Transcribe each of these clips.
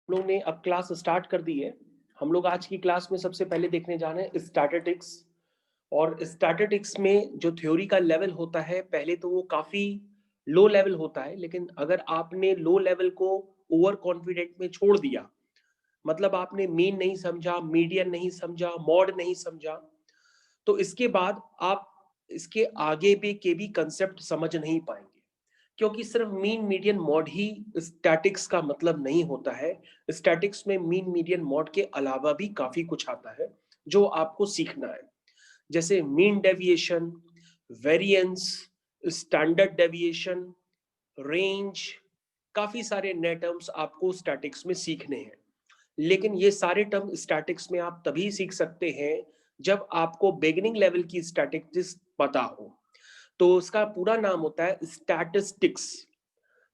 लोग ने अब क्लास स्टार्ट कर दी है। हम लोग आज की क्लास में सबसे पहले देखने जा रहे हैं स्टैटिस्टिक्स। और स्टैटिस्टिक्स में जो थ्योरी का लेवल होता है पहले तो वो काफी लो लेवल होता है, लेकिन अगर आपने लो लेवल को ओवर कॉन्फिडेंट में छोड़ दिया, मतलब आपने मीन नहीं समझा, मीडियन नहीं समझा, मॉड नहीं समझा, तो इसके बाद आप इसके आगे भी के भी कंसेप्ट समझ नहीं पाएंगे। क्योंकि सिर्फ मीन मीडियन मॉड ही स्टैटिक्स का मतलब नहीं होता है। स्टैटिक्स में मीन मीडियन मॉड के अलावा भी काफी कुछ आता है जो आपको सीखना है, जैसे mean deviation, variance, standard deviation, range. काफी सारे नए टर्म्स आपको स्टैटिक्स में सीखने हैं, लेकिन ये सारे टर्म स्टैटिक्स में आप तभी सीख सकते हैं जब आपको बिगिनिंग लेवल की स्टैटिस्टिक्स पता हो। तो उसका पूरा नाम होता है स्टैटिस्टिक्स।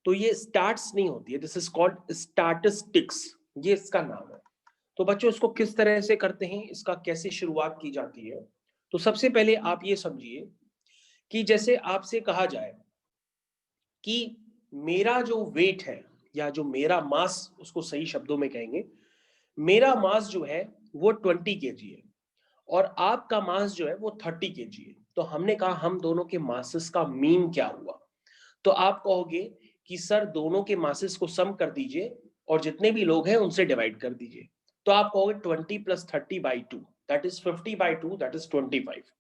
तो ये स्टैट्स नहीं होती है, दिस इज कॉल्ड स्टैटिस्टिक्स, ये इसका नाम है। तो बच्चों इसको किस तरह से करते हैं, इसका कैसे शुरुआत की जाती है, तो सबसे पहले आप ये समझिए कि जैसे आपसे कहा जाए कि मेरा जो वेट है या जो मेरा मास, उसको सही शब्दों में कहेंगे, मेरा मास जो है वो 20 kg है और आपका मास जो है वो 30 kg है। तो हमने कहा हम दोनों के मासेस का मीन क्या हुआ, तो आप कहोगे कि सर दोनों के मासेस को सम कर दीजिए और जितने भी लोग हैं उनसे डिवाइड कर दीजिए। तो आप कहोगे 20 + 30/2, दैट इज 50/2, दैट इज 25।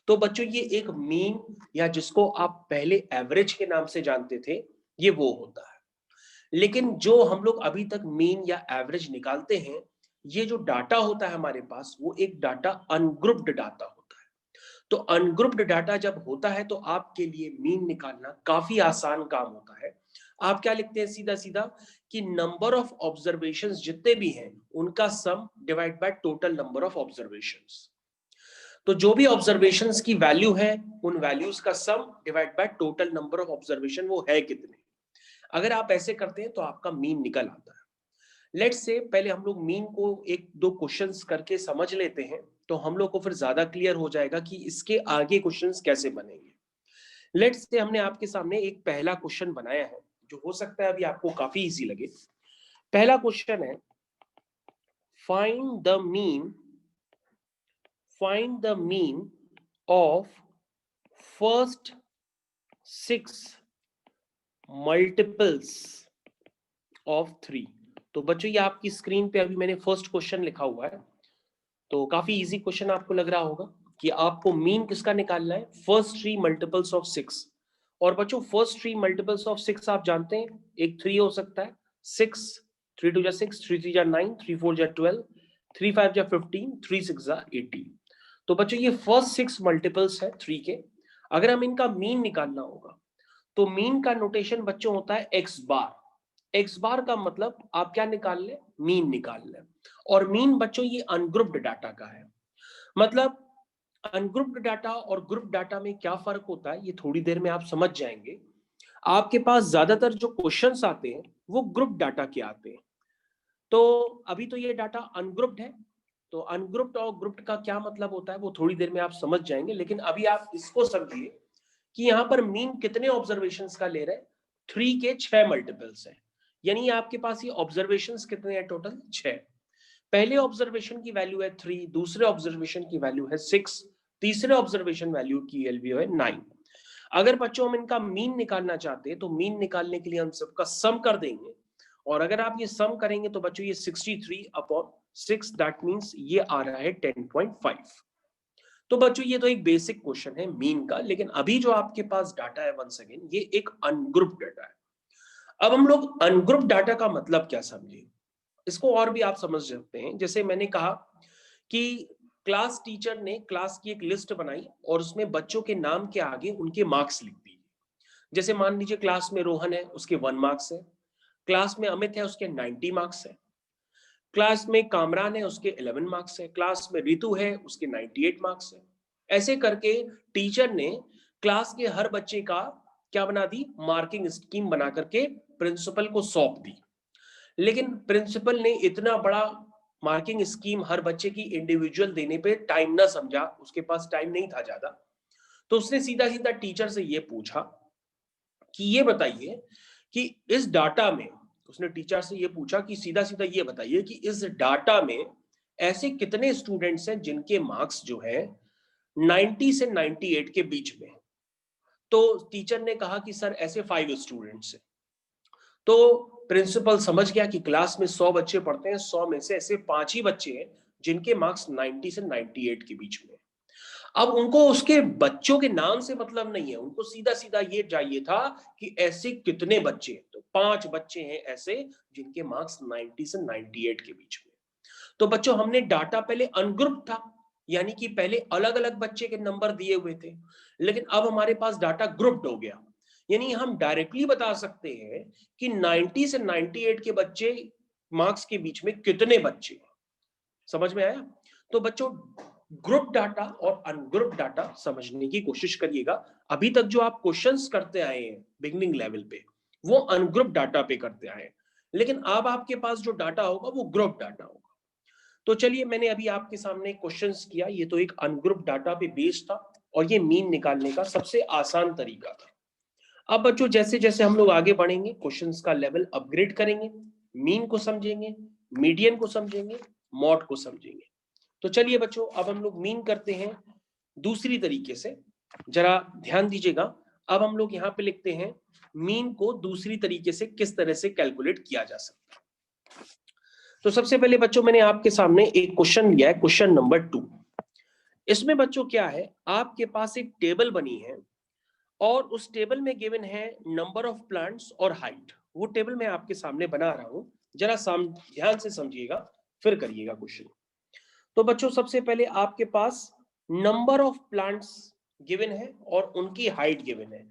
तो बच्चों ये एक मीन या जिसको आप पहले एवरेज के नाम से जानते थे, ये वो होता है। लेकिन जो हम लोग अभी तक मीन या एवरेज निकालते हैं, ये जो डाटा होता है हमारे पास, वो एक डाटा अनग्रुप्ड डाटा होता है। तो अनग्रुप्ड डाटा जब होता है तो आपके लिए मीन निकालना काफी आसान काम होता है। आप क्या लिखते हैं सीधा सीधा कि नंबर ऑफ ऑब्जर्वेशंस जितने भी हैं उनका sum divide by total number of observations. तो जो भी ऑब्जर्वेशंस की वैल्यू है उन वैल्यूज का sum divide by total number of observation वो है कितने। अगर आप ऐसे करते हैं तो आपका मीन निकल आता है। लेट्स से पहले हम लोग मीन को एक दो क्वेश्चंस करके समझ लेते हैं, तो हम लोग को फिर ज्यादा क्लियर हो जाएगा कि इसके आगे क्वेश्चंस कैसे बनेंगे। लेट्स से हमने आपके सामने एक पहला क्वेश्चन बनाया है जो हो सकता है अभी आपको काफी इजी लगे। पहला क्वेश्चन है, find the mean find the mean of first 6 multiples of 3। तो बच्चों ये आपकी स्क्रीन पे अभी मैंने फर्स्ट क्वेश्चन लिखा हुआ है। तो काफी इजी क्वेश्चन आपको लग रहा होगा कि आपको मीन किसका निकालना है, फर्स्ट 3 मल्टीपल्स ऑफ 6। और बच्चों फर्स्ट 3 मल्टीपल्स ऑफ 6 आप जानते हैं, एक 3 हो सकता है, 6, 3 2 6, 3 3 9, 3 4 12, 3 5 15, 3 6 18। तो बच्चों ये फर्स्ट 6 मल्टीपल्स है 3 के। अगर हम इनका मीन निकालना होगा तो मीन का नोटेशन बच्चों होता है एक्स बार। एक्स बार का मतलब आप क्या निकाल ले, मीन निकाल ले। और मीन बच्चों ये अनग्रुप्ड डाटा का है। मतलब अनग्रुप्ड डाटा और ग्रुप डाटा में क्या फर्क होता है ये थोड़ी देर में आप समझ जाएंगे। आपके पास ज्यादातर जो क्वेश्चंस आते हैं वो ग्रुप डाटा के आते हैं। तो अभी तो ये डाटा अनग्रुप्ड है, तो अनग्रुप्ड और ग्रुप्ड का क्या मतलब होता है वो थोड़ी देर में आप समझ जाएंगे। लेकिन अभी आप इसको समझिए कि यहां पर मीन कितने ऑब्जर्वेशंस का ले रहे हैं, 3 के 6 मल्टीपल्स है। यानी आपके पास ये ऑब्जर्वेशंस कितने हैं, टोटल 6। पहले ऑब्जर्वेशन की वैल्यू है 3, दूसरे ऑब्जर्वेशन की वैल्यू है 6, तीसरे ऑब्जर्वेशन वैल्यू की वैल्यू है 9। अगर बच्चों हम इनका मीन निकालना चाहते हैं तो मीन निकालने के लिए हम सबका सम कर देंगे। और अगर आप ये सम करेंगे तो बच्चों ये 63/6, दैट मींस ये आ रहा है 10.5। तो बच्चों ये तो एक बेसिक क्वेश्चन है मीन का, लेकिन अभी जो आपके पास डाटा है वंस अगेन ये एक अनग्रुप डाटा है। अब हम लोग अनग्रुप डाटा का मतलब क्या समझे, इसको और भी आप समझ सकते हैं। जैसे मैंने कहा कि क्लास टीचर ने क्लास की एक लिस्ट बनाई और उसमें बच्चों के नाम के आगे उनके मार्क्स लिख दिए। जैसे मान लीजिए क्लास में रोहन है उसके 1 मार्क्स है, क्लास में अमित है उसके 90 मार्क्स है, क्लास में कामरान है उसके 11 मार्क्स है, क्लास में रितु है उसके 98 मार्क्स है। ऐसे करके टीचर ने क्लास के हर बच्चे का क्या बना दी, मार्किंग स्कीम बना करके प्रिंसिपल को सौंप दी। लेकिन प्रिंसिपल ने इतना बड़ा मार्किंग स्कीम हर बच्चे की इंडिविजुअल देने पे टाइम ना समझा, उसके पास टाइम नहीं था ज्यादा। तो उसने सीधा सीधा टीचर से ये पूछा कि ये बताइए कि इस डाटा में उसने टीचर से ये पूछा कि सीधा सीधा ये बताइए कि इस डाटा में ऐसे कितने स्टूडेंट्स हैं जिनके मार्क्स जो है 90 से 98 के बीच में। तो टीचर ने कहा कि सर ऐसे 5 स्टूडेंट्स हैं। तो प्रिंसिपल समझ गया कि क्लास में 100 बच्चे पढ़ते हैं, 100 में से ऐसे 5 ही बच्चे हैं जिनके मार्क्स 90 से 98 के बीच में। अब उनको उसके बच्चों के नाम से मतलब नहीं है, उनको सीधा सीधा ये चाहिए था कि ऐसे कितने बच्चे हैं। तो 5 बच्चे हैं ऐसे जिनके मार्क्स 90 से 98 के बीच में। तो बच्चों हमने डाटा पहले अनग्रुप था, यानी कि पहले अलग अलग बच्चे के नंबर दिए हुए थे, लेकिन अब हमारे पास डाटा ग्रुप्ड हो गया, यानी हम डायरेक्टली बता सकते हैं कि 90 से 98 के बच्चे मार्क्स के बीच में कितने बच्चे। समझ में आया? तो बच्चों ग्रुप डाटा और अनग्रुप डाटा समझने की कोशिश करिएगा। अभी तक जो आप क्वेश्चंस करते आए हैं बिगनिंग लेवल पे वो अनग्रुप डाटा पे करते आए हैं, लेकिन अब आपके पास जो डाटा होगा वो ग्रुप डाटा होगा। तो चलिए मैंने अभी आपके सामने क्वेश्चंस किया, ये तो एक अनग्रुप डाटा पे बेस्ड था और ये मीन निकालने का सबसे आसान तरीका था। अब बच्चों जैसे जैसे हम लोग आगे बढ़ेंगे क्वेश्चंस का लेवल अपग्रेड करेंगे, मीन को समझेंगे, मीडियन को समझेंगे, मॉड को समझेंगे। तो चलिए बच्चों अब हम लोग मीन करते हैं दूसरी तरीके से, जरा ध्यान दीजिएगा। अब हम लोग यहाँ पे लिखते हैं मीन को दूसरी तरीके से किस तरह से कैलकुलेट किया जा सकता है। तो सबसे पहले बच्चों मैंने आपके सामने एक क्वेश्चन लिया है, क्वेश्चन नंबर 2। इसमें बच्चों क्या है, आपके पास एक टेबल बनी है और उस टेबल में गिवन है नंबर ऑफ प्लांट्स और हाइट। वो टेबल मैं आपके सामने बना रहा हूं, जरा ध्यान से समझिएगा फिर करिएगा क्वेश्चन। तो बच्चों सबसे पहले आपके पास नंबर ऑफ प्लांट्स गिवन है और उनकी हाइट गिवन है।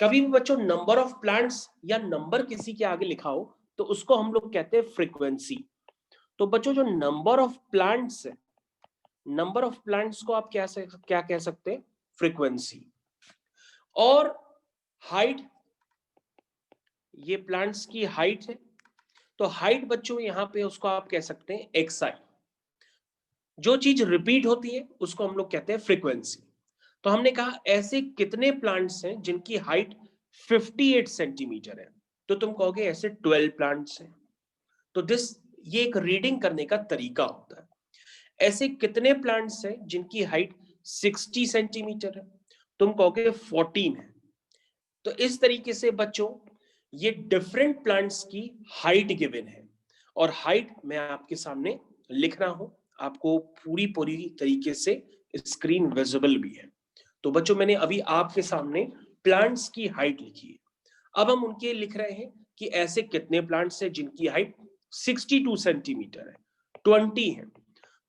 कभी भी बच्चों नंबर ऑफ प्लांट्स या नंबर किसी के आगे लिखा हो तो उसको हम लोग कहते हैं फ्रीक्वेंसी। तो बच्चों जो नंबर ऑफ प्लांट्स है, नंबर ऑफ प्लांट्स को आप क्या कह सकते हैं, फ्रीक्वेंसी। और हाइट, ये प्लांट्स की हाइट है, तो हाइट बच्चों यहां पे उसको आप कह सकते हैं एक्साई। जो चीज रिपीट होती है उसको हम लोग कहते हैं फ्रीक्वेंसी। तो हमने कहा ऐसे कितने प्लांट्स हैं जिनकी हाइट 58 सेंटीमीटर है, तो तुम कहोगे ऐसे 12 प्लांट्स हैं। तो ये एक रीडिंग करने का तरीका होता है। ऐसे कितने प्लांट्स हैं जिनकी हाइट 60 सेंटीमीटर है, तुम कहोगे 14 है। तो इस तरीके से बच्चों ये डिफरेंट प्लांट्स की हाइट गिवन है और हाइट मैं आपके सामने लिख रहा हूं, आपको पूरी पूरी तरीके से स्क्रीन विजिबल भी है। तो बच्चों मैंने अभी आपके सामने प्लांट्स की हाइट लिखी है। अब हम उनके लिख रहे हैं कि ऐसे कितने प्लांट्स हैं जिनकी हाइट 62 सेंटीमीटर है, 20 है।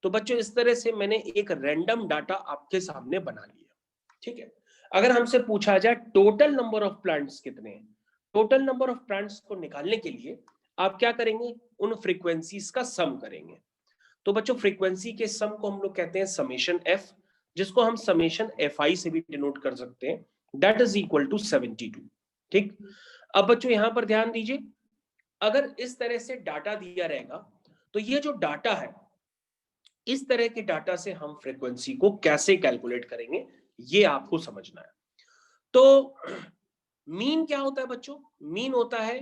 तो बच्चों इस तरह से मैंने एक रैंडम डाटा आपके सामने बना लिया। ठीक है, अगर हमसे पूछा जाए टोटल नंबर ऑफ प्लांट्स कितने हैं, टोटल नंबर ऑफ प्लांट्स को निकालने के लिए आप क्या करेंगे, उन फ्रीक्वेंसीज का सम करेंगे। तो बच्चों फ्रीक्वेंसी के सम को हम लोग कहते हैं समेशन एफ, जिसको हम समेशन एफ आई से भी डिनोट कर सकते हैं, दैट इज इक्वल टू 72। ठीक, अब बच्चों यहां पर ध्यान दीजिए, अगर इस तरह से डाटा दिया रहेगा तो ये जो डाटा है, इस तरह के डाटा से हम फ्रीक्वेंसी को कैसे कैलकुलेट करेंगे ये आपको समझना है। तो मीन क्या होता है बच्चों, मीन होता है,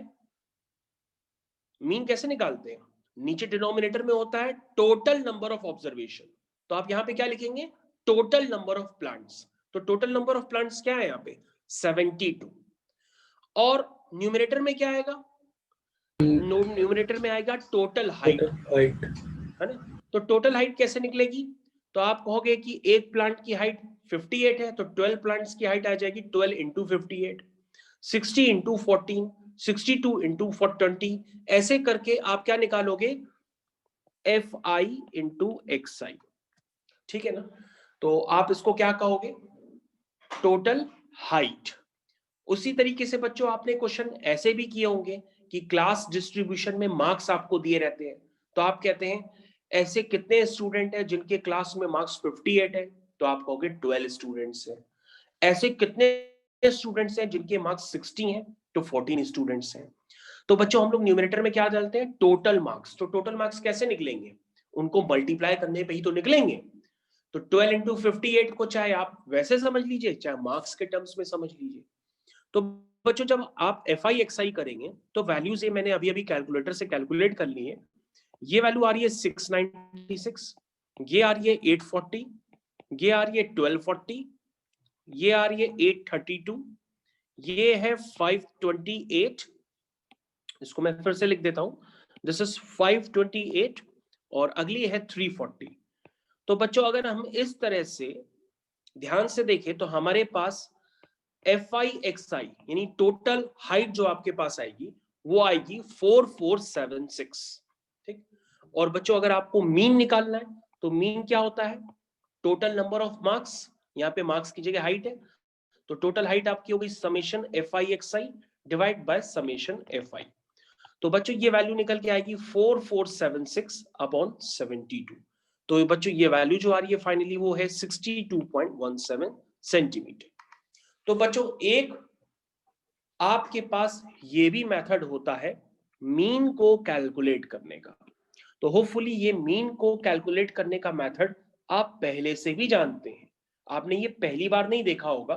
मीन कैसे निकालते हैं, नीचे डिनोमिनेटर में होता है टोटल नंबर ऑफ ऑब्जर्वेशन। तो आप यहां पे क्या लिखेंगे, टोटल नंबर ऑफ प्लांट्स। तो टोटल नंबर ऑफ प्लांट्स क्या है यहां पे 72। और न्यूमरेटर में क्या आएगा, न्यूमरेटर में आएगा टोटल हाइट, है ना। तो टोटल हाइट कैसे निकलेगी, तो आप कहोगे कि एक प्लांट की हाइट 58 है तो 12 प्लांट्स की हाइट आ जाएगी 12 इंटू 58, 60 इंटू 14, 62 इंटू 20, ऐसे करके आप क्या निकालोगे, एफ आई इंटू एक्स आई। ठीक है ना, तो आप इसको क्या कहोगे, टोटल हाइट। उसी तरीके से बच्चों आपने क्वेश्चन ऐसे भी किए होंगे कि क्लास डिस्ट्रीब्यूशन में मार्क्स आपको दिए रहते हैं, तो आप कहते हैं ऐसे कितने स्टूडेंट हैं जिनके क्लास में मार्क्स 58 है, तो आप कहोगे 12 स्टूडेंट्स हैं। ऐसे कितने स्टूडेंट्स हैं जिनके मार्क्स 60 हैं, तो 14 स्टूडेंट्स हैं। तो बच्चों हम लोग न्यूमरेटर में क्या डालते हैं, टोटल मार्क्स। तो टोटल मार्क्स कैसे निकलेंगे, उनको मल्टीप्लाई करने पे ही तो निकलेंगे। तो 12 इंटू 58 को चाहे आप वैसे समझ लीजिए चाहे मार्क्स के टर्म्स में समझ लीजिए। तो बच्चों जब आप FI/XI करेंगे तो वैल्यूज ये मैंने अभी अभी कैलकुलेटर से कैलकुलेट कर ली है। ये वैल्यू आ रही है 696, ये आ रही है 840, ये आ रही है 1240, ये आ रही है 832, ये है 528, इसको मैं फिर से लिख देता हूं, दिस इज 528 और अगली है 340। तो बच्चों अगर हम इस तरह से ध्यान से देखें तो हमारे पास FI/XI यानी टोटल हाइट जो आपके पास आएगी वो आएगी 4476। ठीक। और बच्चों अगर आपको मीन निकालना है तो मीन क्या होता है, टोटल नंबर ऑफ मार्क्स, यहाँ पे मार्क्स की जगह हाइट है, तो टोटल हाइट आपकी होगी summation FI/XI divide by summation FI। तो बच्चों ये वैल्यू निकल के आएगी 4476 अपॉन 72। तो बच्चों ये वैल्यू जो आ रही है फाइनली वो है 62.17 सेंटीमीटर। तो बच्चों एक आपके पास ये भी मेथड होता है मीन को कैलकुलेट करने का। तो होपफुली ये मीन को कैलकुलेट करने का मेथड आप पहले से भी जानते हैं, आपने ये पहली बार नहीं देखा होगा।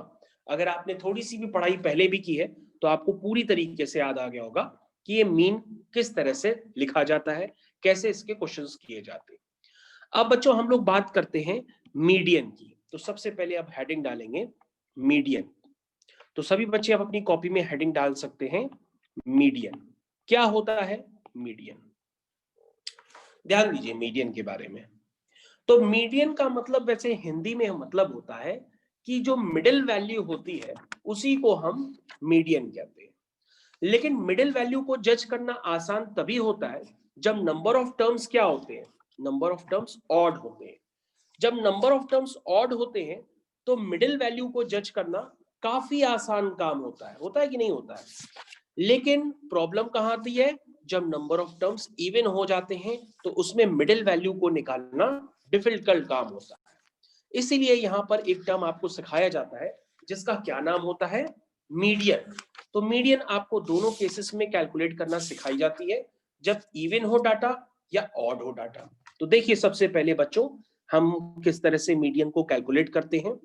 अगर आपने थोड़ी सी भी पढ़ाई पहले भी की है तो आपको पूरी तरीके से याद आ गया होगा कि ये मीन किस तरह से लिखा जाता है, कैसे इसके क्वेश्चंस किए जाते हैं। अब बच्चों हम लोग बात करते हैं मीडियन की। तो सबसे पहले अब हेडिंग डालेंगे मीडियन। तो सभी बच्चे अब अपनी कॉपी में हेडिंग डाल सकते हैं मीडियन। क्या होता है मीडियन, ध्यान दीजिए मीडियन के बारे में। तो मीडियन का मतलब वैसे हिंदी में मतलब होता है कि जो मिडिल वैल्यू होती है उसी को हम मीडियन कहते हैं। लेकिन मिडिल वैल्यू को जज करना आसान तभी होता है जब नंबर ऑफ टर्म्स क्या होते हैं, नंबर ऑफ टर्म्स ऑड होते हैं। जब नंबर ऑफ टर्म्स ऑड होते हैं तो मिडिल वैल्यू को जज करना काफी आसान काम होता है कि नहीं होता है। लेकिन प्रॉब्लम कहां आती है, जब नंबर ऑफ टर्म्स इवन हो जाते हैं तो उसमें मिडिल वैल्यू को निकालना डिफिकल्ट काम होता है। इसीलिए यहां पर एक टर्म आपको सिखाया जाता है जिसका क्या नाम होता है, मीडियन। तो मीडियन आपको दोनों केसेस में कैलकुलेट करना सिखाई जाती है, जब इवन हो डाटा या ऑड हो डाटा। तो देखिए सबसे पहले बच्चों हम किस तरह से मीडियन को कैलकुलेट करते हैं।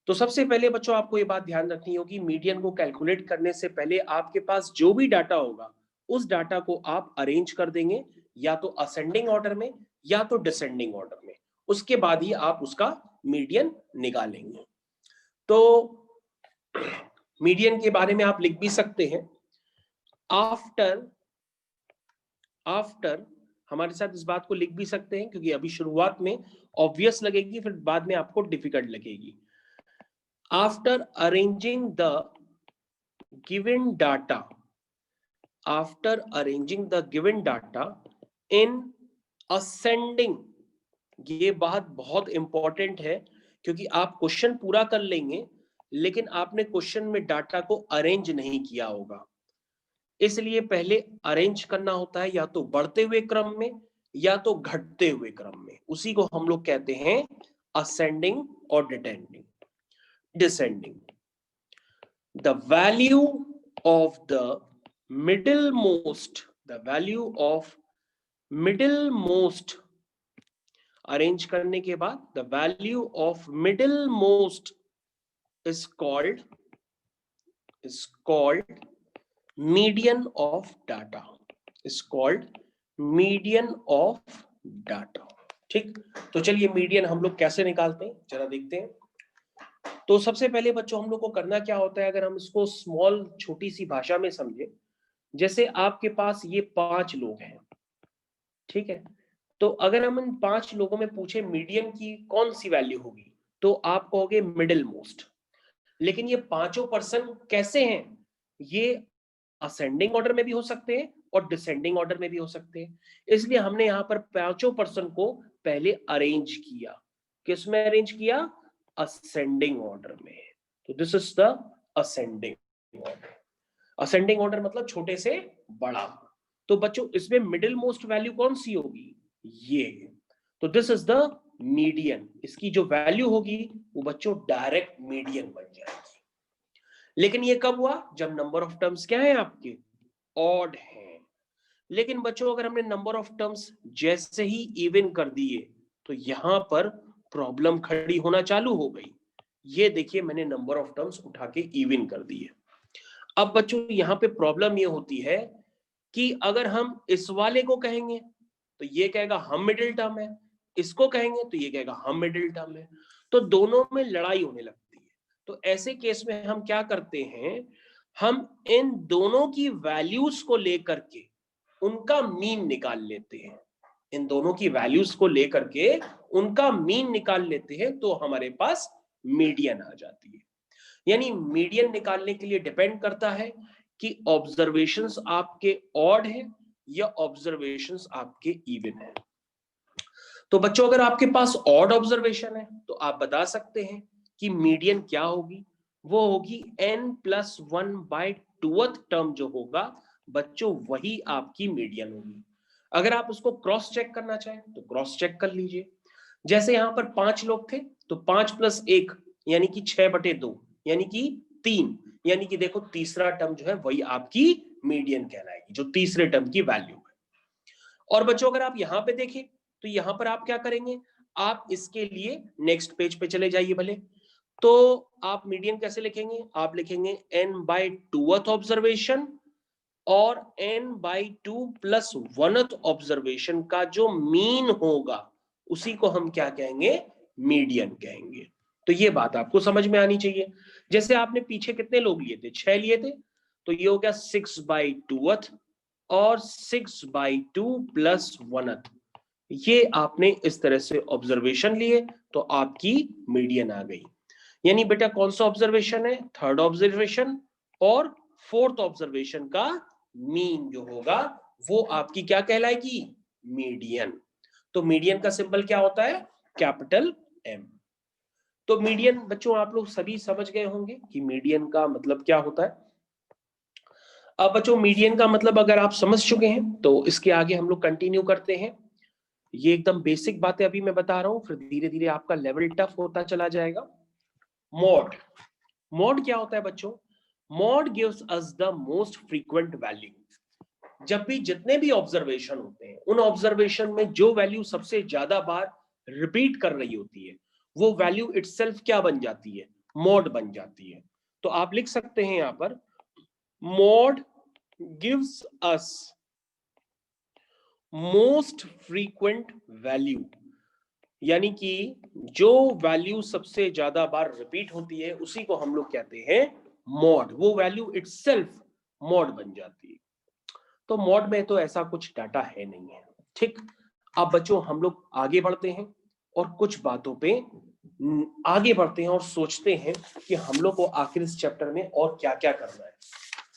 तो सबसे पहले बच्चों आपको ये बात ध्यान रखनी होगी, मीडियन को कैलकुलेट करने से पहले आपके पास जो भी डाटा होगा उस डाटा को आप अरेंज कर देंगे, या तो असेंडिंग ऑर्डर में या तो डिसेंडिंग ऑर्डर में। उसके बाद ही आप उसका मीडियन निकालेंगे। तो मीडियन के बारे में आप लिख भी सकते हैं आफ्टर हमारे साथ इस बात को लिख भी सकते हैं, क्योंकि अभी शुरुआत में ऑब्वियस लगेगी, फिर बाद में आपको डिफिकल्ट लगेगी। After arranging the given data, after arranging the given data in ascending, ये बात बहुत इंपॉर्टेंट है क्योंकि आप क्वेश्चन पूरा कर लेंगे लेकिन आपने क्वेश्चन में डाटा को अरेंज नहीं किया होगा, इसलिए पहले अरेंज करना होता है या तो बढ़ते हुए क्रम में या तो घटते हुए क्रम में। उसी को हम लोग कहते हैं असेंडिंग और descending. The value of the middlemost arrange करने के बाद the value of middlemost is called median of data, is called median of data। ठीक, तो चलिए मीडियन हम लोग कैसे निकालते हैं जरा देखते हैं। तो सबसे पहले बच्चों हम लोग को करना क्या होता है, अगर हम इसको स्मॉल छोटी सी भाषा में समझे, जैसे आपके पास ये 5 लोग हैं, ठीक है। तो अगर हम इन 5 लोगों में पूछे मीडियन की कौन सी वैल्यू होगी तो आप कहोगे मिडिल मोस्ट। लेकिन ये पांचों पर्सन कैसे हैं, ये असेंडिंग ऑर्डर में भी हो सकते हैं और डिसेंडिंग ऑर्डर में भी हो सकते हैं, इसलिए हमने यहाँ पर पांचों पर्सन को पहले अरेंज किया। किसमें अरेंज किया, असेंडिंग ऑर्डर में। तो this is the ascending order. Ascending order मतलब छोटे से बड़ा। तो बच्चों इसमें मिडिल मोस्ट वैल्यू कौन सी होगी, ये। तो दिस इज द मीडियन, इसकी जो वैल्यू होगी वो बच्चों डायरेक्ट मीडियन बन जाएगी। लेकिन ये कब हुआ, जब नंबर ऑफ टर्म्स क्या है आपके, ऑड है। लेकिन बच्चों अगर हमने नंबर ऑफ टर्म्स जैसे ही इवन कर दिए तो यहां पर प्रॉब्लम खड़ी होना चालू हो गई। ये देखिए मैंने नंबर ऑफ टर्म्स उठा के इवन कर दिए। अब बच्चों यहाँ पे प्रॉब्लम ये होती है कि अगर हम इस वाले को कहेंगे तो ये कहेगा हम मिडिल टर्म है, इसको कहेंगे तो ये कहेगा हम मिडिल टर्म है, तो दोनों में लड़ाई होने लगती है। तो ऐसे केस में हम क्या करते हैं, हम इन दोनों की वैल्यूज को लेकर के उनका मीन निकाल लेते हैं। इन दोनों की वैल्यूज को लेकर के उनका मीन निकाल लेते हैं, तो हमारे पास मीडियन आ जाती है। यानी मीडियन निकालने के लिए डिपेंड करता है कि ऑब्जर्वेशंस आपके ऑड है या ऑब्जर्वेशंस आपके इवन है। तो बच्चों अगर आपके पास ऑड ऑब्जर्वेशन है तो आप बता सकते हैं कि मीडियन क्या होगी, वो होगी n+1/2th टर्म जो होगा बच्चों वही आपकी मीडियन होगी। अगर आप उसको क्रॉस चेक करना चाहें तो क्रॉस चेक कर लीजिए। जैसे यहां पर 5 लोग थे तो 5+1 यानी कि 6/2 यानी कि 3, यानी कि देखो तीसरा टर्म जो है वही आपकी मीडियन कहलाएगी, जो तीसरे टर्म की वैल्यू है। और बच्चों अगर आप यहां पे देखें तो यहां पर आप क्या करेंगे, आप इसके लिए नेक्स्ट पेज पे चले जाइए भले। तो आप मीडियन कैसे लिखेंगे, आप लिखेंगे n/2th ऑब्जर्वेशन और n/2 + 1th ऑब्जर्वेशन का जो मीन होगा उसी को हम क्या कहेंगे, मीडियन कहेंगे। तो ये बात आपको समझ में आनी चाहिए। जैसे आपने पीछे कितने लोग लिए थे, 6 लिए थे, तो ये हो गया 6/2th और 6/2 + 1th। ये आपने इस तरह से ऑब्जर्वेशन लिए तो आपकी मीडियन आ गई। यानी बेटा कौन सा ऑब्जर्वेशन है, थर्ड ऑब्जर्वेशन और फोर्थ ऑब्जर्वेशन का मीन जो होगा वो आपकी क्या कहलाएगी, मीडियन। तो मीडियन का सिंबल क्या होता है, कैपिटल M। तो मीडियन बच्चों आप लोग सभी समझ गए होंगे कि मीडियन का मतलब क्या होता है। अब बच्चों मीडियन का मतलब अगर आप समझ चुके हैं तो इसके आगे हम लोग कंटिन्यू करते हैं। ये एकदम बेसिक बातें अभी मैं बता रहा हूं, फिर धीरे धीरे आपका लेवल टफ होता चला जाएगा। मॉड, मॉड क्या होता है बच्चों, mod gives us the most frequent value. जब भी जितने भी ऑब्जर्वेशन होते हैं उन ऑब्जर्वेशन में जो वैल्यू सबसे ज्यादा बार रिपीट कर रही होती है वो वैल्यू इटसेल्फ क्या बन जाती है, मॉड बन जाती है। तो आप लिख सकते हैं यहां पर mod gives us most frequent value, यानी कि जो वैल्यू सबसे ज्यादा बार रिपीट होती है उसी को हम लोग कहते हैं मॉड, वो वैल्यू इटसेल्फ मॉड बन जाती है। तो मॉड में तो ऐसा कुछ डाटा है नहीं है, ठीक। अब बच्चों हम लोग आगे बढ़ते हैं और कुछ बातों पे आगे बढ़ते हैं और सोचते हैं कि हम लोग को आखिर इस चैप्टर में और क्या क्या करना है।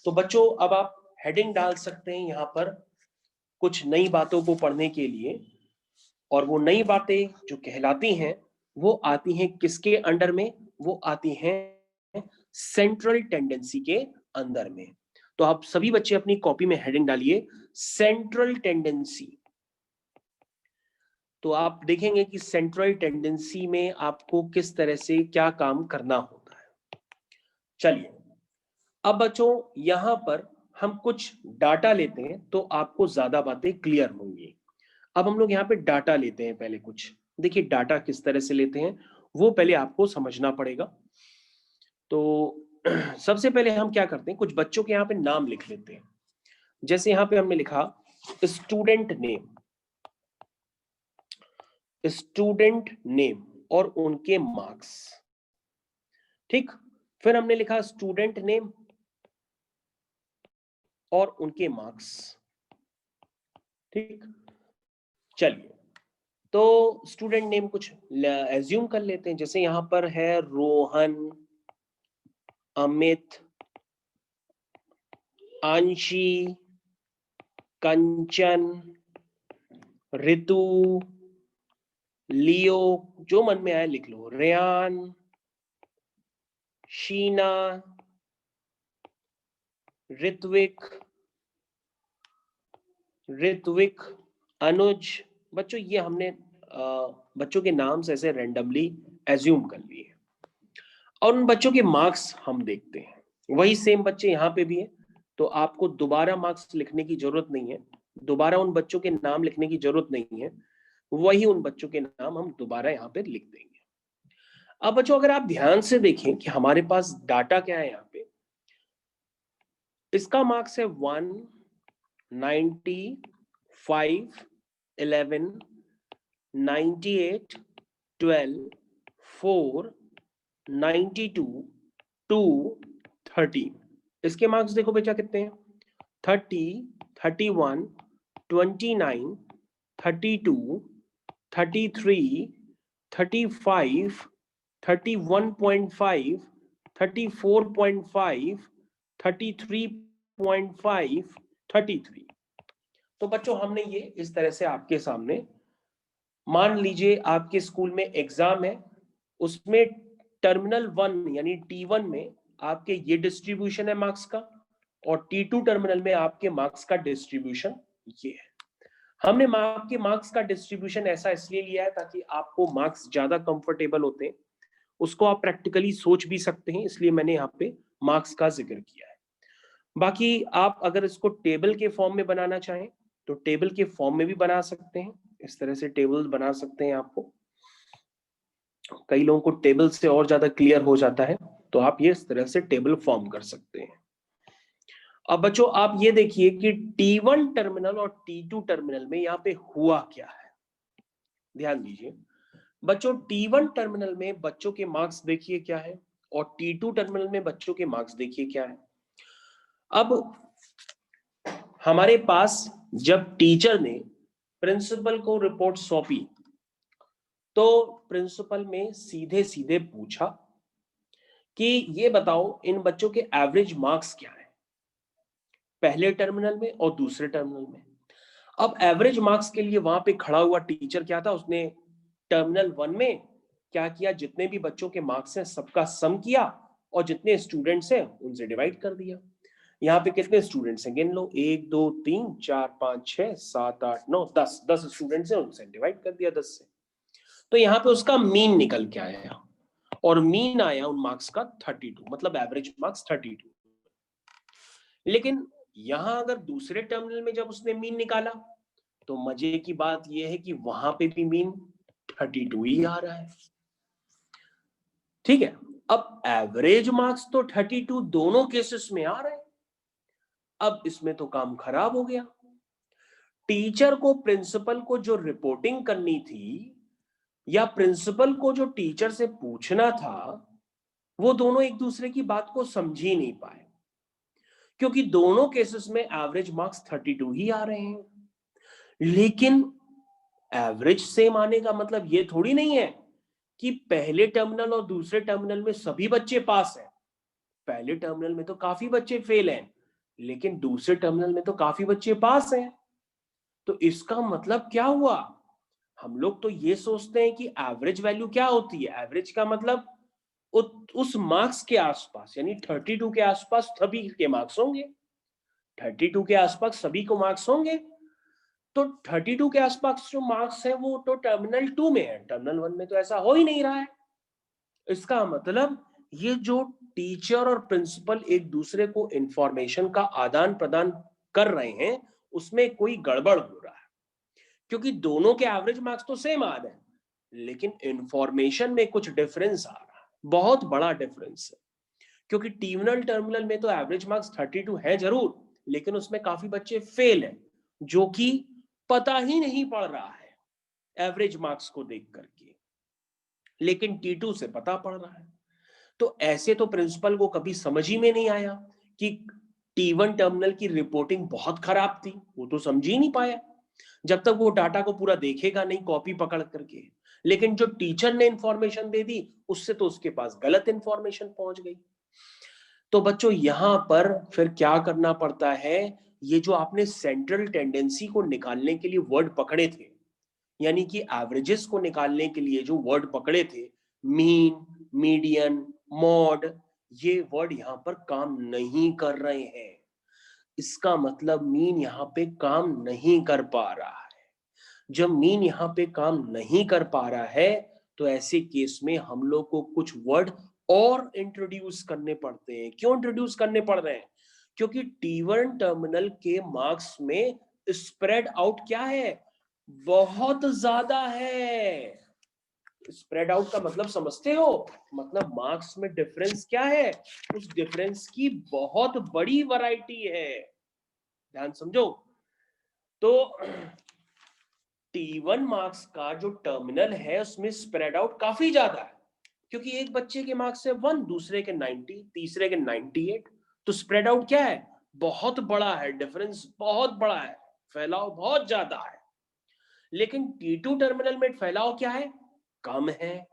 तो बच्चों अब आप हेडिंग डाल सकते हैं यहाँ पर कुछ नई बातों को पढ़ने के लिए, और वो नई बातें जो कहलाती हैं वो आती हैं किसके अंडर में, वो आती हैं सेंट्रल टेंडेंसी के अंदर में। तो आप सभी बच्चे अपनी कॉपी में हेडिंग डालिए सेंट्रल टेंडेंसी। तो आप देखेंगे कि सेंट्रल टेंडेंसी में आपको किस तरह से क्या काम करना होता है। चलिए अब बच्चों यहां पर हम कुछ डाटा लेते हैं तो आपको ज्यादा बातें क्लियर होंगी। अब हम लोग यहाँ पे डाटा लेते हैं पहले कुछ। देखिए डाटा किस तरह से लेते हैं वो पहले आपको समझना पड़ेगा। तो सबसे पहले हम क्या करते हैं, कुछ बच्चों के यहाँ पे नाम लिख लेते हैं। जैसे यहाँ पे हमने लिखा स्टूडेंट नेम, स्टूडेंट नेम और उनके मार्क्स, ठीक। फिर हमने लिखा स्टूडेंट नेम और उनके मार्क्स, ठीक। चलिए तो स्टूडेंट नेम कुछ एज्यूम कर लेते हैं, जैसे यहां पर है रोहन, अमित, आंशी, कंचन, ऋतु, लियो, जो मन में आए लिख लो, रेयान, शीना, ऋत्विक, ऋत्विक, अनुज। बच्चों ये हमने बच्चों के नाम से ऐसे रैंडमली एज्यूम कर लिए और उन बच्चों के मार्क्स हम देखते हैं। वही सेम बच्चे यहाँ पे भी है, तो आपको दोबारा मार्क्स लिखने की जरूरत नहीं है, दोबारा उन बच्चों के नाम लिखने की जरूरत नहीं है, वही उन बच्चों के नाम हम दोबारा यहाँ पे लिख देंगे। अब बच्चों अगर आप ध्यान से देखें कि हमारे पास डाटा क्या है यहाँ पे, इसका मार्क्स है 1, 90, 5, 11, 98, 12, 4, 92, 2, 13। इसके मार्क्स देखो बेटा कितने हैं, 30, 31, 29, 32, 33, 35, 31.5, 34.5, 33.5, 33। तो बच्चों हमने ये इस तरह से आपके सामने, मान लीजिए आपके स्कूल में एग्जाम है, उसमें टर्मिनल 1 यानी T1 में आपके ये डिस्ट्रीब्यूशन है मार्क्स का, और T2 टर्मिनल में आपके मार्क्स का डिस्ट्रीब्यूशन ये है। हमने आपके मार्क्स का डिस्ट्रीब्यूशन ऐसा इसलिए लिया है ताकि आपको मार्क्स ज्यादा कंफर्टेबल होते हैं, उसको आप प्रैक्टिकली सोच भी सकते हैं, इसलिए मैंने यहाँ पे मार्क्स का जिक्र किया है। बाकी आप अगर इसको टेबल के फॉर्म में बनाना चाहें तो टेबल के फॉर्म में भी बना सकते हैं, इस तरह से टेबल बना सकते हैं। आपको कई लोगों को टेबल से और ज्यादा क्लियर हो जाता है, तो आप ये इस तरह से टेबल फॉर्म कर सकते हैं। अब बच्चों आप ये देखिए कि T1 टर्मिनल और T2 टर्मिनल में यहाँ पे हुआ क्या है, ध्यान दीजिए बच्चों। T1 टर्मिनल में बच्चों के मार्क्स देखिए क्या है, और T2 टर्मिनल में बच्चों के मार्क्स देखिए क्या है। अब हमारे पास जब टीचर ने प्रिंसिपल को रिपोर्ट सौंपी तो प्रिंसिपल ने सीधे सीधे पूछा कि ये बताओ इन बच्चों के एवरेज मार्क्स क्या है, पहले टर्मिनल में और दूसरे टर्मिनल में। अब एवरेज मार्क्स के लिए वहां पे खड़ा हुआ टीचर क्या था, उसने टर्मिनल 1 में क्या किया, जितने भी बच्चों के मार्क्स हैं सबका सम किया और जितने स्टूडेंट्स हैं उनसे डिवाइड कर दिया। यहाँ पे कितने स्टूडेंट्स हैं गिन लो, 1 2 3 4 5 6 7 8 9 10, 10 स्टूडेंट्स हैं, उनसे डिवाइड कर दिया 10 से। तो यहाँ पे उसका मीन निकल के आया, और मीन आया उन मार्क्स का 32, मतलब एवरेज मार्क्स 32। लेकिन यहां अगर दूसरे टर्मिनल में जब उसने मीन निकाला तो मजे की बात यह है कि वहां पे भी मीन 32 ही आ रहा है। ठीक है, अब एवरेज मार्क्स तो 32 दोनों केसेस में आ रहे हैं। अब इसमें तो काम खराब हो गया। टीचर को प्रिंसिपल को जो रिपोर्टिंग करनी थी या प्रिंसिपल को जो टीचर से पूछना था, वो दोनों एक दूसरे की बात को समझ ही नहीं पाए, क्योंकि दोनों केसेस में एवरेज मार्क्स 32 ही आ रहे हैं। लेकिन एवरेज सेम आने का मतलब ये थोड़ी नहीं है कि पहले टर्मिनल और दूसरे टर्मिनल में सभी बच्चे पास हैं। पहले टर्मिनल में तो काफी बच्चे फेल हैं, लेकिन दूसरे टर्मिनल में तो काफी बच्चे पास हैं। तो इसका मतलब क्या हुआ, हम लोग तो ये सोचते हैं कि एवरेज वैल्यू क्या होती है, एवरेज का मतलब उस मार्क्स के आसपास, यानी 32 के आसपास सभी के मार्क्स होंगे, 32 के आसपास सभी को मार्क्स होंगे। तो 32 के आसपास जो मार्क्स है वो तो टर्मिनल 2 में है, टर्मिनल 1 में तो ऐसा हो ही नहीं रहा है। इसका मतलब ये जो टीचर और प्रिंसिपल एक दूसरे को इंफॉर्मेशन का आदान प्रदान कर रहे हैं उसमें कोई गड़बड़ हो रहा है, क्योंकि दोनों के एवरेज मार्क्स तो सेम आ रहे हैं, लेकिन इंफॉर्मेशन में कुछ डिफरेंस आ रहा है, बहुत बड़ा डिफरेंस है। क्योंकि टर्मिनल टर्मिनल में तो एवरेज मार्क्स 32 है जरूर, लेकिन उसमें काफी बच्चे फेल हैं जो कि पता ही नहीं पड़ रहा है एवरेज मार्क्स को देख करके, लेकिन T2 से पता पड़ रहा है। तो ऐसे तो प्रिंसिपल को कभी समझ ही में नहीं आया कि T1 टर्मिनल की रिपोर्टिंग बहुत खराब थी, वो तो समझ ही नहीं पाया जब तक वो डाटा को पूरा देखेगा नहीं कॉपी पकड़ करके। लेकिन जो टीचर ने इंफॉर्मेशन दे दी उससे तो उसके पास गलत इंफॉर्मेशन पहुंच गई। तो बच्चों यहां पर फिर क्या करना पड़ता है, ये जो आपने सेंट्रल टेंडेंसी को निकालने के लिए वर्ड पकड़े थे, यानी कि एवरेजेस को निकालने के लिए जो वर्ड पकड़े थे, मीन, मीडियन, मॉड, ये वर्ड यहां पर काम नहीं कर रहे हैं। इसका मतलब मीन यहां पे काम नहीं कर पा रहा है। जब मीन यहाँ पे काम नहीं कर पा रहा है तो ऐसे केस में हम लोग को कुछ वर्ड और इंट्रोड्यूस करने पड़ते हैं। क्यों इंट्रोड्यूस करने पड़ रहे हैं, क्योंकि T1 टर्मिनल के मार्क्स में स्प्रेड आउट क्या है, बहुत ज्यादा है। स्प्रेड आउट का मतलब समझते हो? मतलब मार्क्स में डिफरेंस क्या है, उस डिफरेंस की बहुत बड़ी वैरायटी है, ध्यान समझो। तो T1 मार्क्स का जो टर्मिनल है उसमें स्प्रेड आउट काफी ज्यादा है, क्योंकि एक बच्चे के मार्क्स है 1, दूसरे के 90, तीसरे के 98, तो स्प्रेड आउट क्या है, बहुत बड़ा है, डिफरेंस बहुत बड़ा है, फैलाव बहुत ज्यादा है। लेकिन T2 टर्मिनल में फैलाव क्या है, कम है।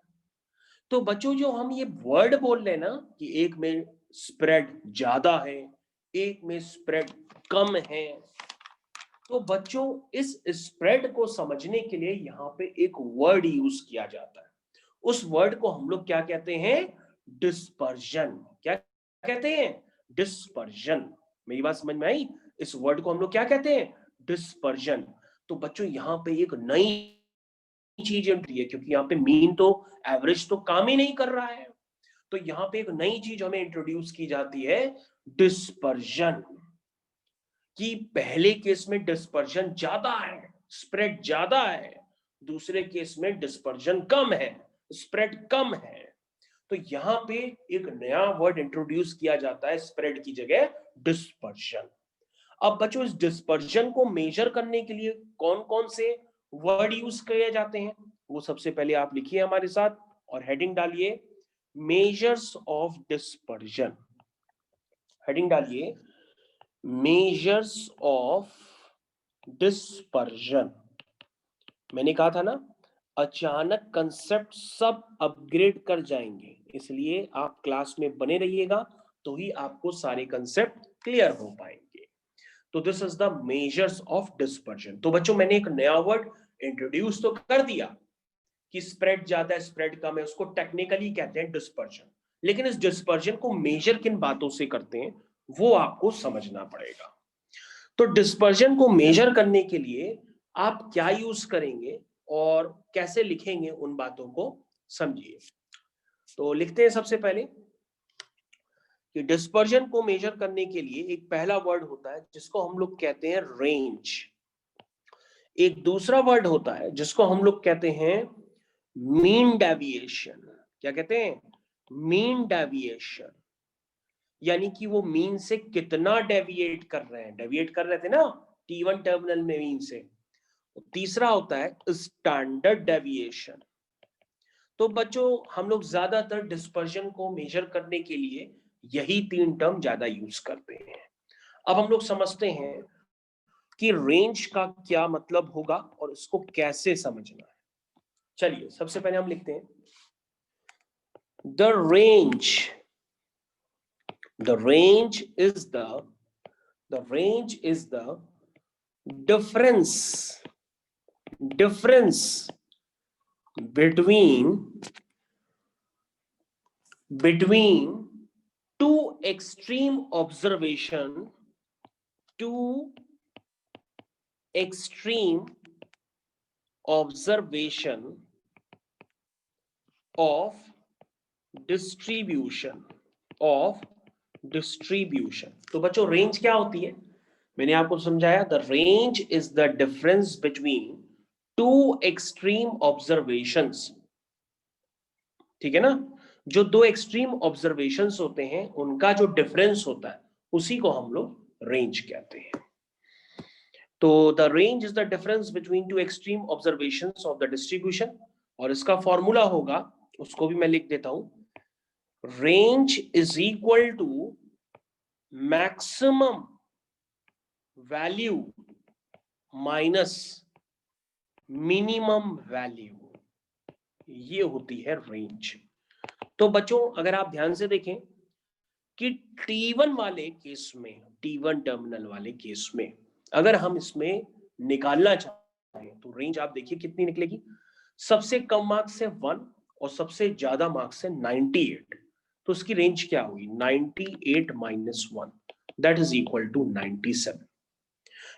तो बच्चों जो हम ये वर्ड बोल रहे हैं ना कि एक में स्प्रेड ज्यादा है, एक में स्प्रेड कम है, तो बच्चों इस स्प्रेड को समझने के लिए यहां पे एक वर्ड यूज किया जाता है। उस वर्ड को हम लोग क्या कहते हैं, डिस्पर्जन। क्या कहते हैं, डिस्पर्जन। मेरी बात समझ में आई? इस वर्ड को हम लोग क्या कहते हैं, डिस्पर्जन। तो बच्चों यहां पे एक नई चीज एंट्री है, क्योंकि यहाँ पे मीन तो एवरेज तो काम ही नहीं कर रहा है, तो यहाँ पे एक नई चीज हमें इंट्रोड्यूस की जाती है, डिस्पर्जन। कि पहले केस में डिस्पर्जन ज्यादा है, स्प्रेड ज्यादा है, दूसरे केस में डिस्पर्जन कम है, स्प्रेड कम है। तो यहां पे एक नया वर्ड इंट्रोड्यूस किया जाता है स्प्रेड की जगह, डिस्पर्जन। अब बच्चों इस डिस्पर्जन को मेजर करने के लिए कौन कौन से वर्ड यूज किए जाते हैं, वो सबसे पहले आप लिखिए हमारे साथ और हेडिंग डालिए, मेजर्स ऑफ डिस्पर्जन। हेडिंग डालिए, मेजर्स ऑफ डिस्पर्जन। मैंने कहा था ना, अचानक कंसेप्ट सब अपग्रेड कर जाएंगे, इसलिए आप क्लास में बने रहिएगा, तो ही आपको सारे कंसेप्ट क्लियर हो पाएंगे। तो this is the measures of dispersion. तो बच्चों मैंने एक नया वर्ड इंट्रोड्यूस तो कर दिया कि स्प्रेड ज्यादा है स्प्रेड कम है, उसको टेक्निकली कहते हैं डिस्पर्जन। लेकिन इस डिस्पर्जन को मेजर किन बातों से करते हैं वो आपको समझना पड़ेगा। तो डिस्पर्जन को मेजर करने के लिए आप क्या यूज करेंगे और कैसे लिखेंगे, उन बातों को समझिए। तो लिखते हैं सबसे पहले कि डिस्पर्जन को मेजर करने के लिए एक पहला वर्ड होता है जिसको हम लोग कहते हैं रेंज। एक दूसरा वर्ड होता है जिसको हम लोग कहते हैं मीन डेविएशन। क्या कहते हैं, मीन डेविएशन। यानी कि वो मीन से कितना डेविएट कर रहे हैं, डेविएट कर रहे थे ना T1 टर्मिनल में मीन से। तीसरा होता है स्टैंडर्ड डेविएशन। तो बच्चों हम लोग ज्यादातर डिस्पर्जन को मेजर करने के लिए यही तीन टर्म ज्यादा यूज करते हैं। अब हम लोग समझते हैं कि रेंज का क्या मतलब होगा और इसको कैसे समझना है। चलिए सबसे पहले हम लिखते हैं the range. The range is the difference between two extreme observation of distribution तो बच्चों रेंज क्या होती है, मैंने आपको समझाया, the range is the difference between two extreme observations. ठीक है ना, जो दो एक्सट्रीम ऑब्जर्वेशंस होते हैं उनका जो डिफरेंस होता है उसी को हम लोग रेंज कहते हैं। तो the range is the difference between two extreme observations of the distribution, और इसका फॉर्मूला होगा, उसको भी मैं लिख देता हूं, range is equal to maximum value minus minimum value, ये होती है रेंज। तो बच्चों अगर आप ध्यान से देखें कि T1 वाले केस में, T1 टर्मिनल वाले केस में अगर हम इसमें निकालना चाहें तो रेंज आप देखिए कितनी निकलेगी, सबसे कम मार्क्स है 1 और सबसे ज्यादा मार्क्स है 98, तो उसकी रेंज क्या होगी, 98 minus 1 that is equal to 97।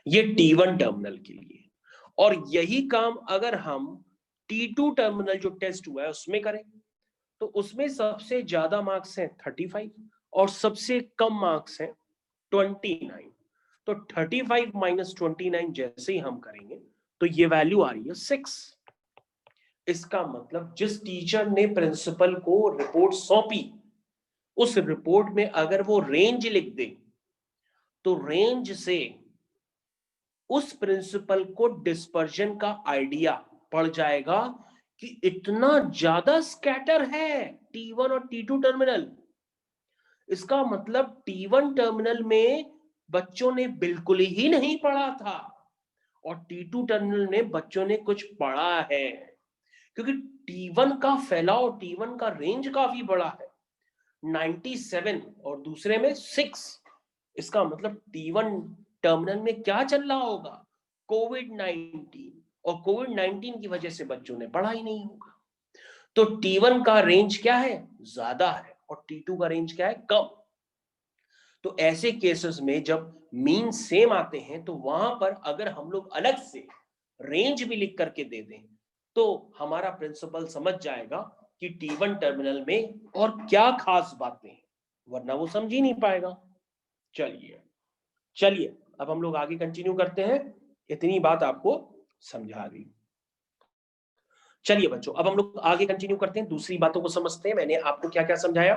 ये T1 टर्मिनल के लिए। और यही काम अगर हम T2 टर्मिनल जो टेस्ट हुआ है उसमें करें तो उसमें सबसे ज्यादा मार्क्स हैं 35 और सबसे कम मार्क्स हैं 29। तो 35 माइनस 29 जैसे ही हम करेंगे तो ये वैल्यू आ रही है 6। इसका मतलब जिस टीचर ने प्रिंसिपल को रिपोर्ट सौंपी, उस रिपोर्ट में अगर वो रेंज लिख दे, तो रेंज से उस प्रिंसिपल को डिस्पर्जन का आइडिया पड़ जाएगा कि इतना ज्यादा स्कैटर है T1 और T2 टर्मिनल। इसका मतलब T1 टर्मिनल में बच्चों ने बिल्कुल ही नहीं पढ़ा था और T2 टर्मिनल में बच्चों ने कुछ पढ़ा है, क्योंकि T1 का फैलाव, T1 का रेंज काफी बड़ा है, 97 और दूसरे में 6। इसका मतलब T1 टर्मिनल में क्या चल रहा होगा? कोविड-19, और कोविड-19 की वजह से बच्चों ने पढ़ा ही नहीं होगा। तो T1 का रेंज क्या है? ज्यादा है, और T2 का रेंज क्या है? कम। तो ऐसे केसेस में जब मीन सेम आते हैं, तो वहां पर अगर हम लोग अलग से रेंज भी लिख करके दे दें, तो हमारा प्रिंसिपल समझ जाएगा कि T1 टर्मिनल में और क्या खास बातें हैं, वरना वो समझ ही नहीं पाएगा। चलिए अब हम लोग आगे कंटिन्यू करते हैं। इतनी बात आपको समझा दी। चलिए बच्चों, अब हम लोग आगे कंटिन्यू करते हैं, दूसरी बातों को समझते हैं। मैंने आपको क्या क्या समझाया?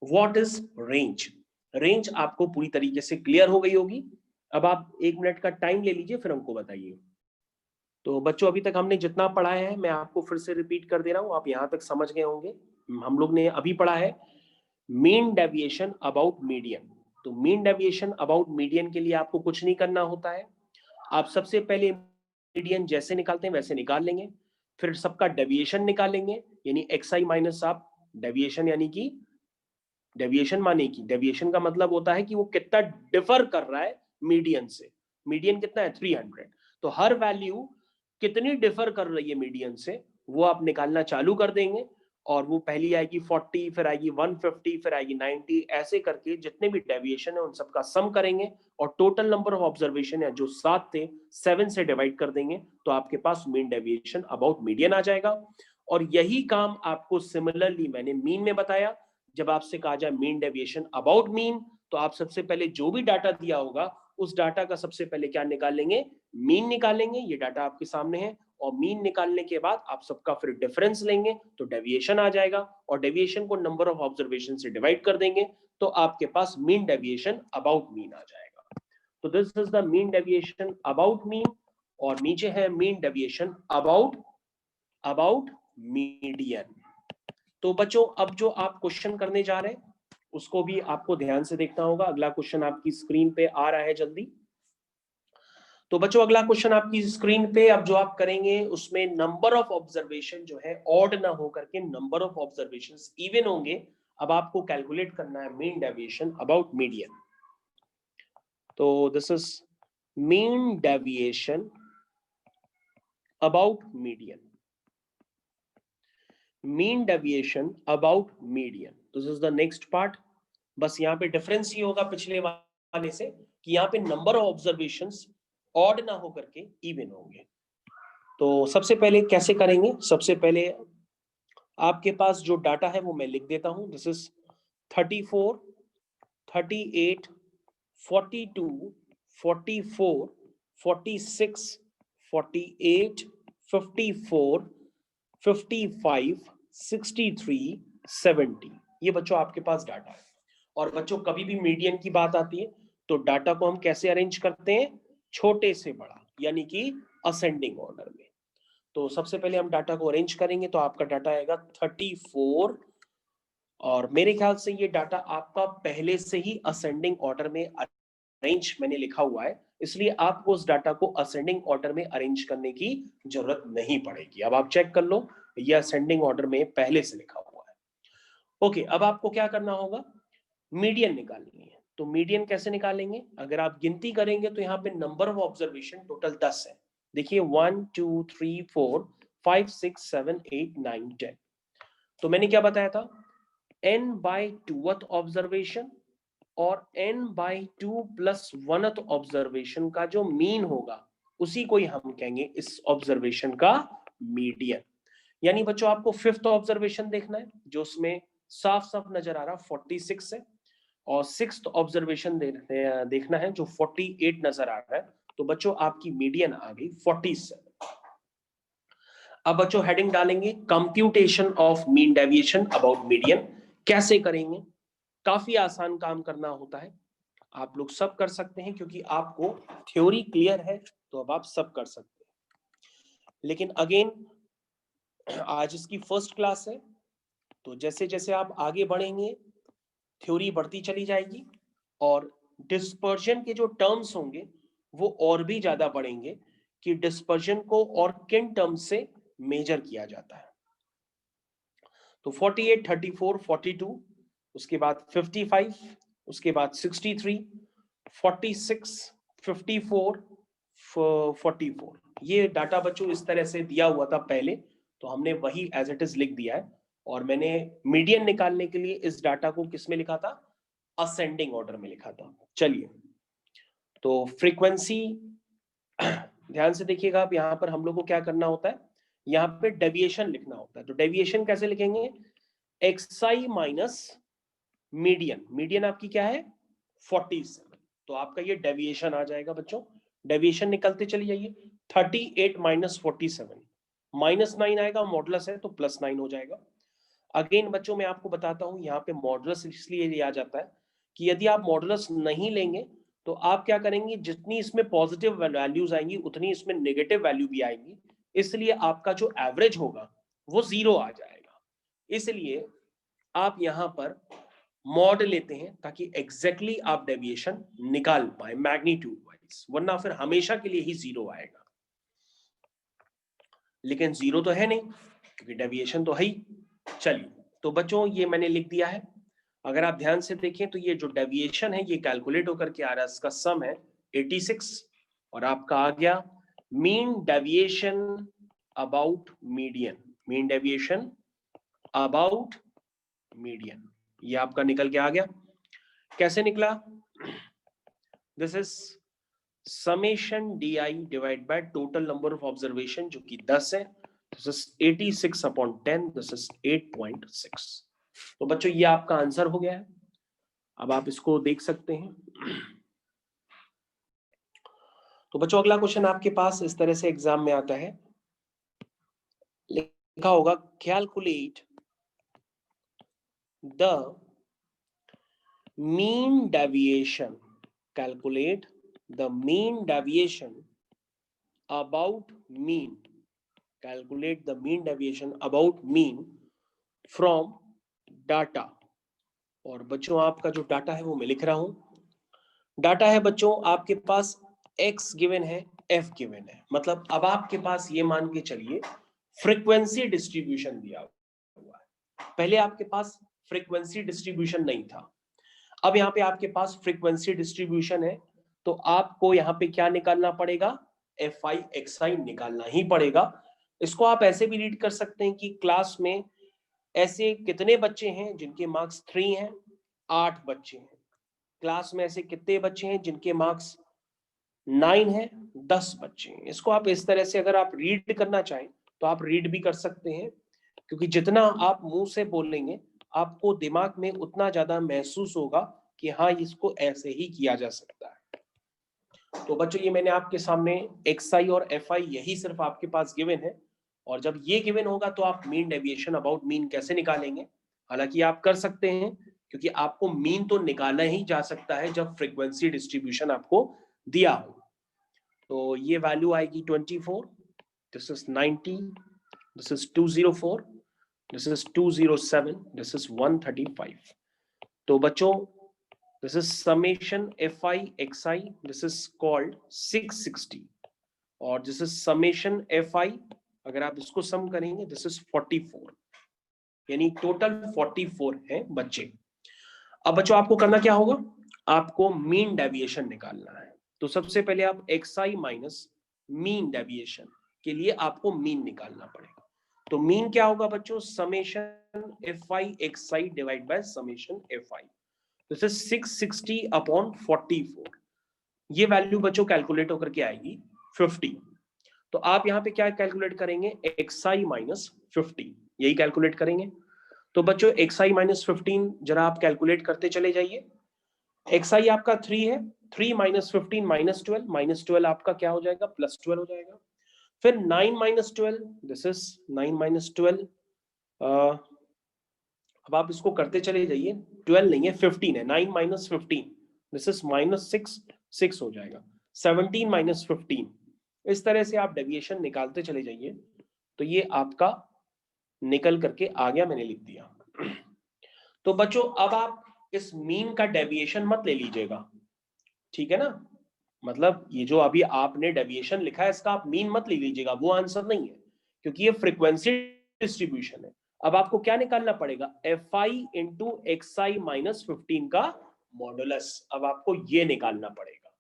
What is range? रेंज आपको पूरी तरीके से क्लियर हो गई होगी। अब आप 1 मिनट का टाइम ले लीजिए, फिर हमको बताइए। तो बच्चों, अभी तक हमने जितना पढ़ा है मैं आपको फिर से रिपीट कर दे रहा हूं, आप यहां तक समझ गए होंगे। हम लोग ने अभी पढ़ा है मीन डेविएशन अबाउट मीडियन। तो मीन डेविएशन अबाउट मीडियन के लिए आपको कुछ नहीं करना होता है। आप सबसे पहले मीडियन जैसे निकालते हैं वैसे निकाल लेंगे, फिर सबका डेविएशन निकालेंगे, यानी xi माइनस आप डेविएशन, यानी कि डेविएशन माने कि डेविएशन का मतलब होता है कि वो कितना डिफर कर रहा है मीडियन से। मीडियन कितना है? 300। तो हर वैल्यू कितनी डिफर कर रही है मीडियन से, वो आप निकालना चालू कर देंगे, और वो पहली आएगी 40, फिर आएगी 150, फिर आएगी 90, ऐसे करके जितने भी डेविएशन है उन सबका सम करेंगे, और टोटल नंबर ऑफ ऑब्जर्वेशन है जो 7 थे, 7 से डिवाइड कर देंगे, तो आपके पास मीन डेविएशन अबाउट मीडियन आ जाएगा। और यही काम आपको सिमिलरली मैंने मीन में बताया। जब आपसे कहा जाए मीन डेविएशन अबाउट मीन, तो आप सबसे पहले जो भी डाटा दिया होगा उस डाटा का सबसे पहले क्या निकालेंगे? मीन निकालेंगे। ये डाटा आपके सामने है, और मीन निकालने के बाद आप सबका फिर डिफरेंस लेंगे, तो डेविएशन आ जाएगा, और डेविएशन को नंबर ऑफ ऑब्जर्वेशन से डिवाइड कर देंगे, तो आपके पास मीन डेविएशन अबाउट मीन आ जाएगा। तो this is the mean deviation about mean, और नीचे है मीन डेविएशन अबाउट मीडियन। तो बच्चों, अब जो आप क्वेश्चन करने जा रहे हैं उसको भी आपको ध्यान से देखना होगा। अगला क्वेश्चन आपकी स्क्रीन पे आ रहा है जल्दी। तो बच्चों, अगला क्वेश्चन आपकी स्क्रीन पे अब जो आप करेंगे उसमें नंबर ऑफ ऑब्जर्वेशन जो है ऑड ना हो करके नंबर ऑफ ऑब्जर्वेशंस इवन होंगे। अब आपको कैलकुलेट करना है मीन डेविएशन अबाउट मीडियन। तो this is mean deviation about median. Mean deviation about median, this is the next part. बस यहाँ पे डिफरेंस ये होगा पिछले वाले से कि यहाँ पे नंबर ऑफ ऑब्जर्वेशंस ऑड ना हो करके इवन होंगे। तो सबसे पहले कैसे करेंगे? सबसे पहले आपके पास जो डाटा है वो मैं लिख देता हूं। This is 34, 38, 42, 44, 46, 48, 54, 55, 63, 70। ये बच्चों आपके पास डाटा है। और बच्चों, कभी भी मीडियन की बात आती है तो डाटा को हम कैसे अरेंज करते हैं? छोटे से बड़ा, यानी कि असेंडिंग ऑर्डर में। तो सबसे पहले हम डाटा को अरेंज करेंगे, तो आपका डाटा आएगा 34, और मेरे ख्याल से ये डाटा आपका पहले से ही असेंडिंग ऑर्डर में अरेंज मैंने लिखा हुआ है, इसलिए आपको उस डाटा को असेंडिंग ऑर्डर में अरेंज करने की जरूरत नहीं पड़ेगी। अब आप चेक कर लो, ये असेंडिंग ऑर्डर में पहले से लिखा हुआ है। ओके, अब आपको क्या करना होगा? मीडियन निकालनी है। तो मीडियन कैसे निकालेंगे? अगर आप गिनती करेंगे तो यहाँ पे नंबर ऑफ ऑब्जर्वेशन टोटल 10 है। देखिए 1 2 3 4 5 6 7 8 9 10। तो मैंने क्या बताया था? n/2th ऑब्जर्वेशन और n/2 + 1th ऑब्जर्वेशन का जो मीन होगा उसी को ही हम कहेंगे इस ऑब्जर्वेशन का मीडियन। यानी बच्चों, आपको 5th ऑब्जर्वेशन देखना है, जो उसमें साफ साफ नजर आ रहा 46 है, और 6th ऑब्जर्वेशन देखना है जो 48 नजर आ रहा है। तो बच्चों, आपकी मीडियन आ गई 47। अब बच्चों हेडिंग डालेंगे computation of mean deviation about median. कैसे करेंगे? काफी आसान काम करना होता है, आप लोग सब कर सकते हैं क्योंकि आपको थ्योरी क्लियर है, तो अब आप सब कर सकते हैं। लेकिन अगेन आज इसकी फर्स्ट क्लास है, तो जैसे जैसे आप आगे बढ़ेंगे थ्योरी बढ़ती चली जाएगी और डिस्पर्जन के जो टर्म्स होंगे वो और भी ज्यादा बढ़ेंगे कि डिस्पर्जन को और किन टर्म्स से मेजर किया जाता है। तो 48, 34, 42, उसके बाद 55, उसके बाद 63, 46, 54, 44, ये डाटा बच्चों इस तरह से दिया हुआ था पहले, तो हमने वही एज इट इज लिख दिया है। और मैंने मीडियन निकालने के लिए इस डाटा को किस में लिखा था? असेंडिंग ऑर्डर में लिखा था। चलिए, तो फ्रीक्वेंसी ध्यान से देखिएगा, आप यहां पर हम लोग को क्या करना होता है, यहाँ पे डेविएशन लिखना होता है। तो डेविएशन कैसे लिखेंगे? एक्साई माइनस मीडियन। मीडियन आपकी क्या है? 47, तो आपका ये डेविएशन आ जाएगा बच्चों। डेविएशन निकलते चली जाइए, 38 माइनस 47, -9 आएगा, मॉडुलस है तो +9 हो जाएगा। अगेन बच्चों मैं आपको बताता हूं, यहाँ पे मॉडुलस इसलिए लिया जाता है कि यदि आप मॉडुलस नहीं लेंगे तो आप क्या करेंगे, जितनी इसमें पॉजिटिव वैल्यूज आएंगी उतनी इसमें नेगेटिव वैल्यू भी आएंगी, इसलिए आपका जो एवरेज होगा वो 0 आ जाएगा। इसलिए आप यहां पर मॉड लेते हैं ताकि एग्जैक्टली आप डेविएशन निकाल पाए मैग्नीट्यूड वाइज, वरना फिर हमेशा के लिए ही 0 आएगा। लेकिन 0 तो है नहीं क्योंकि डेविएशन तो है ही। चलिए, तो बच्चों ये मैंने लिख दिया है। अगर आप ध्यान से देखें तो ये जो डेविएशन है ये कैलकुलेट होकर के आ रहा है, इसका सम है 86, और आपका आ गया mean deviation about median. Mean deviation about median ये आपका निकल के आ गया। कैसे निकला? This is summation di divided by total number of observation जो कि 10 है। This is 86 upon 10, this is 8.6। तो बच्चों ये आपका आंसर हो गया है, अब आप इसको देख सकते हैं। तो बच्चों अगला क्वेश्चन आपके पास इस तरह से एग्जाम में आता है, लिखा होगा calculate the mean deviation, calculate the mean deviation about mean, calculate the mean deviation about mean from data। और बच्चों आपका जो डाटा है वो मैं लिख रहा हूं। डाटा है बच्चों आपके पास x गिवन है, f गिवन है, मतलब अब आपके पास ये मान के चलिए फ्रीक्वेंसी डिस्ट्रीब्यूशन दिया हुआ है। पहले आपके पास फ्रीक्वेंसी डिस्ट्रीब्यूशन नहीं था, अब यहाँ पे आपके पास फ्रीक्वेंसी डिस्ट्रीब्यूशन है, तो आपको यहाँ पे क्या निकालना पड़ेगा? fi xi निकालना ही पड़ेगा। इसको आप ऐसे भी रीड कर सकते हैं कि क्लास में ऐसे कितने बच्चे हैं जिनके मार्क्स 3 हैं? 8 बच्चे हैं। क्लास में ऐसे कितने बच्चे हैं जिनके मार्क्स 9 हैं? 10 बच्चे हैं। इसको आप इस तरह से अगर आप रीड करना चाहें तो आप रीड भी कर सकते हैं, क्योंकि जितना आप मुंह से बोलेंगे आपको दिमाग में उतना ज्यादा महसूस होगा कि हाँ इसको ऐसे ही किया जा सकता है। तो बच्चों ये मैंने आपके सामने xi और fi यही सिर्फ आपके पास गिवन है, और जब ये गिवन होगा तो आप मीन डेविएशन अबाउट मीन कैसे निकालेंगे? हालांकि आप कर सकते हैं क्योंकि आपको मीन तो निकालना ही जा सकता है जब फ्रीक्वेंसी डिस्ट्रीब्यूशन आपको दिया हो। तो ये वैल्यू आएगी 24, this is 90, this is 204, this is 207, this is 135। तो बच्चों this is summation fi xi, this is called 660, और this is summation fi, अगर आप इसको सम करेंगे this is 44, यानी टोटल 44 है बच्चे। अब बच्चों आपको करना क्या होगा? आपको मीन डेविएशन निकालना है। तो सबसे पहले आप xi माइनस मीन डेविएशन के लिए आपको मीन निकालना पड़ेगा। तो मीन क्या होगा बच्चों? Summation fi xi divide by summation fi। This is 660 upon 44। ये वैल्यू बच्चों कैलकुलेट होकर के आएगी 50। तो आप यहाँ पे क्या कैलकुलेट करेंगे? xi माइनस 50, यही कैलकुलेट करेंगे। तो बच्चों xi माइनस 15 जरा आप कैलकुलेट करते चले जाइए। xi आपका 3 है, 3 माइनस 15 -12, -12 आपका क्या हो जाएगा? +12 हो जाएगा। फिर 9 माइनस 12, दिस इज 9 माइनस 12। अब आप इसको करते चले जाइए, 12 नहीं है 15 है, 9 माइनस 15, दिस इज माइनस 6, 6 हो जाएगा, 17 माइनस 15। इस तरह से आप डेविएशन निकालते चले जाइए, तो ये आपका निकल करके आ गया, मैंने लिख दिया। तो बच्चों अब आप इस मीन का डेविएशन मत ले लीजिएगा, ठीक है ना, मतलब ये जो अभी आपने डेविएशन लिखा है इसका आप मीन मत ले लीजिएगा, वो आंसर नहीं है, क्योंकि ये फ्रीक्वेंसी डिस्ट्रीब्यूशन है। अब आपको क्या निकालना पड़ेगा, F I into x I minus 15 का मॉडुलस, अब आपको ये निकालना पड़ेगा,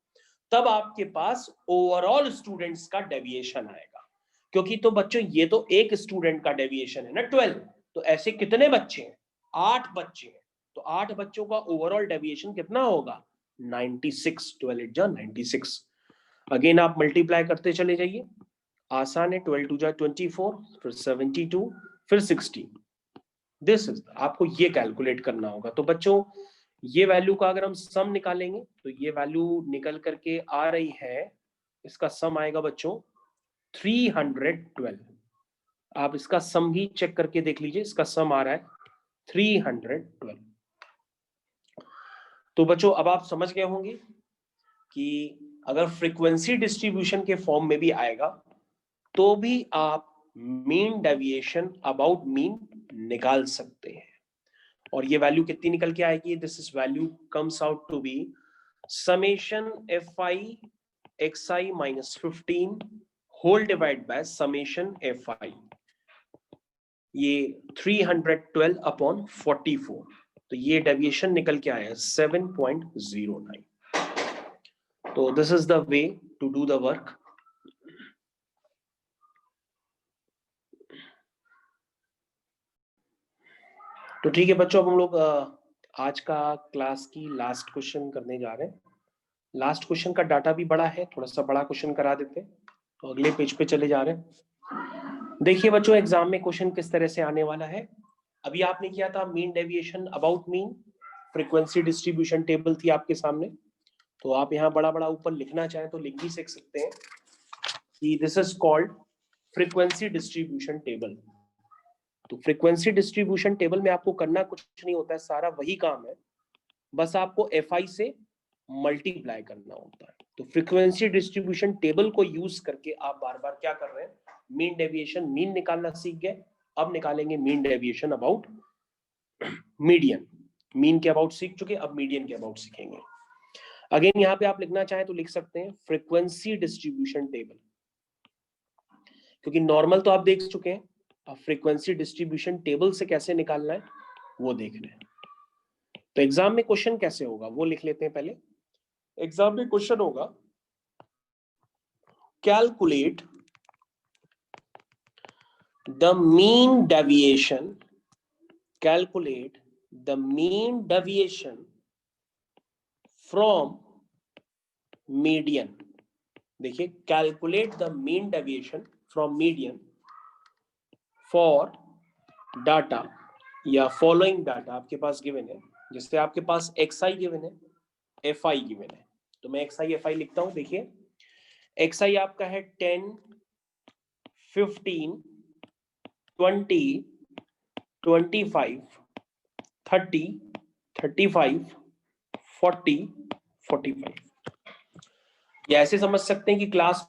तब आपके पास ओवरऑल स्टूडेंट्स का डेविएशन आएगा। क्योंकि तो बच्चों ये तो एक स्टूडेंट का डेविएशन है ना 12, तो ऐसे कितने बच्चे हैं, 8 बच्चे हैं, तो 8 बच्चों का ओवरऑल डेविएशन कितना होगा, 96, 12 8 जा 96। अगेन आप मल्टीप्लाई करते चले जाइए, आसान है, 12 2 जा 24, फिर 72, फिर 60, दिस इज, आपको ये कैलकुलेट करना होगा। तो बच्चों ये वैल्यू का अगर हम सम निकालेंगे तो ये वैल्यू निकल करके आ रही है, इसका सम आएगा बच्चों 312। आप इसका सम भी चेक करके देख लीजिए, इसका सम आ रहा है 312। तो बच्चों अब आप समझ गए होंगे कि अगर फ्रीक्वेंसी डिस्ट्रीब्यूशन के फॉर्म में भी आएगा तो भी आप मीन डेविएशन अबाउट मीन निकाल सकते हैं। और ये वैल्यू कितनी निकल के आएगी, this is value comes out to be summation F I X I minus 15 whole divide by summation F I, ये 312 अपॉन 44, तो ये डेविएशन निकल के आया 7.09। तो this is the way to do the work. तो ठीक है बच्चों, अब हम लोग आज का क्लास की लास्ट क्वेश्चन करने जा रहे हैं। लास्ट क्वेश्चन का डाटा भी बड़ा है, थोड़ा सा बड़ा क्वेश्चन करा देते हैं, तो अगले पेज पे चले जा रहे हैं। देखिए बच्चों एग्जाम में क्वेश्चन किस तरह से आने वाला है। अभी आपने किया था mean deviation about mean, frequency distribution table थी आपके सामने, तो आप यहाँ बड़ा बड़ा ऊपर लिखना चाहें तो लिख भी सकते हैं कि this is called frequency distribution table. तो फ्रीक्वेंसी डिस्ट्रीब्यूशन टेबल में आपको करना कुछ नहीं होता है, सारा वही काम है, बस आपको एफ आई से मल्टीप्लाई करना होता है। तो फ्रीक्वेंसी डिस्ट्रीब्यूशन टेबल को यूज करके आप बार बार क्या कर रहे हैं, मीन डेविएशन मीन निकालना सीख गए, अब निकालेंगे mean deviation about median. Mean के अबाउट सीख चुके, अब मीडियन के अबाउट सीखेंगे। अगेन यहाँ पे आप लिखना चाहें तो लिख सकते हैं फ्रीक्वेंसी डिस्ट्रीब्यूशन टेबल, क्योंकि नॉर्मल तो आप देख चुके हैं, अब फ्रीक्वेंसी डिस्ट्रीब्यूशन टेबल से कैसे निकालना है वो देख रहे हैं। तो एग्जाम में क्वेश्चन कैसे होगा वो लिख लेते हैं पहले। एग्जाम में क्वेश्चन होगा calculate the mean deviation, calculate the mean deviation from median. देखिए calculate the mean deviation from median for data या फॉलोइंग डाटा आपके पास गिवन है, जिससे आपके पास एक्स आई गिवन है, एफ आई गिवन है। तो मैं एक्स आई एफ आई लिखता हूं, देखिए एक्स आई आपका है 10, 15, 20, 25, 30, 35, 40, 45। या ऐसे समझ सकते हैं कि क्लास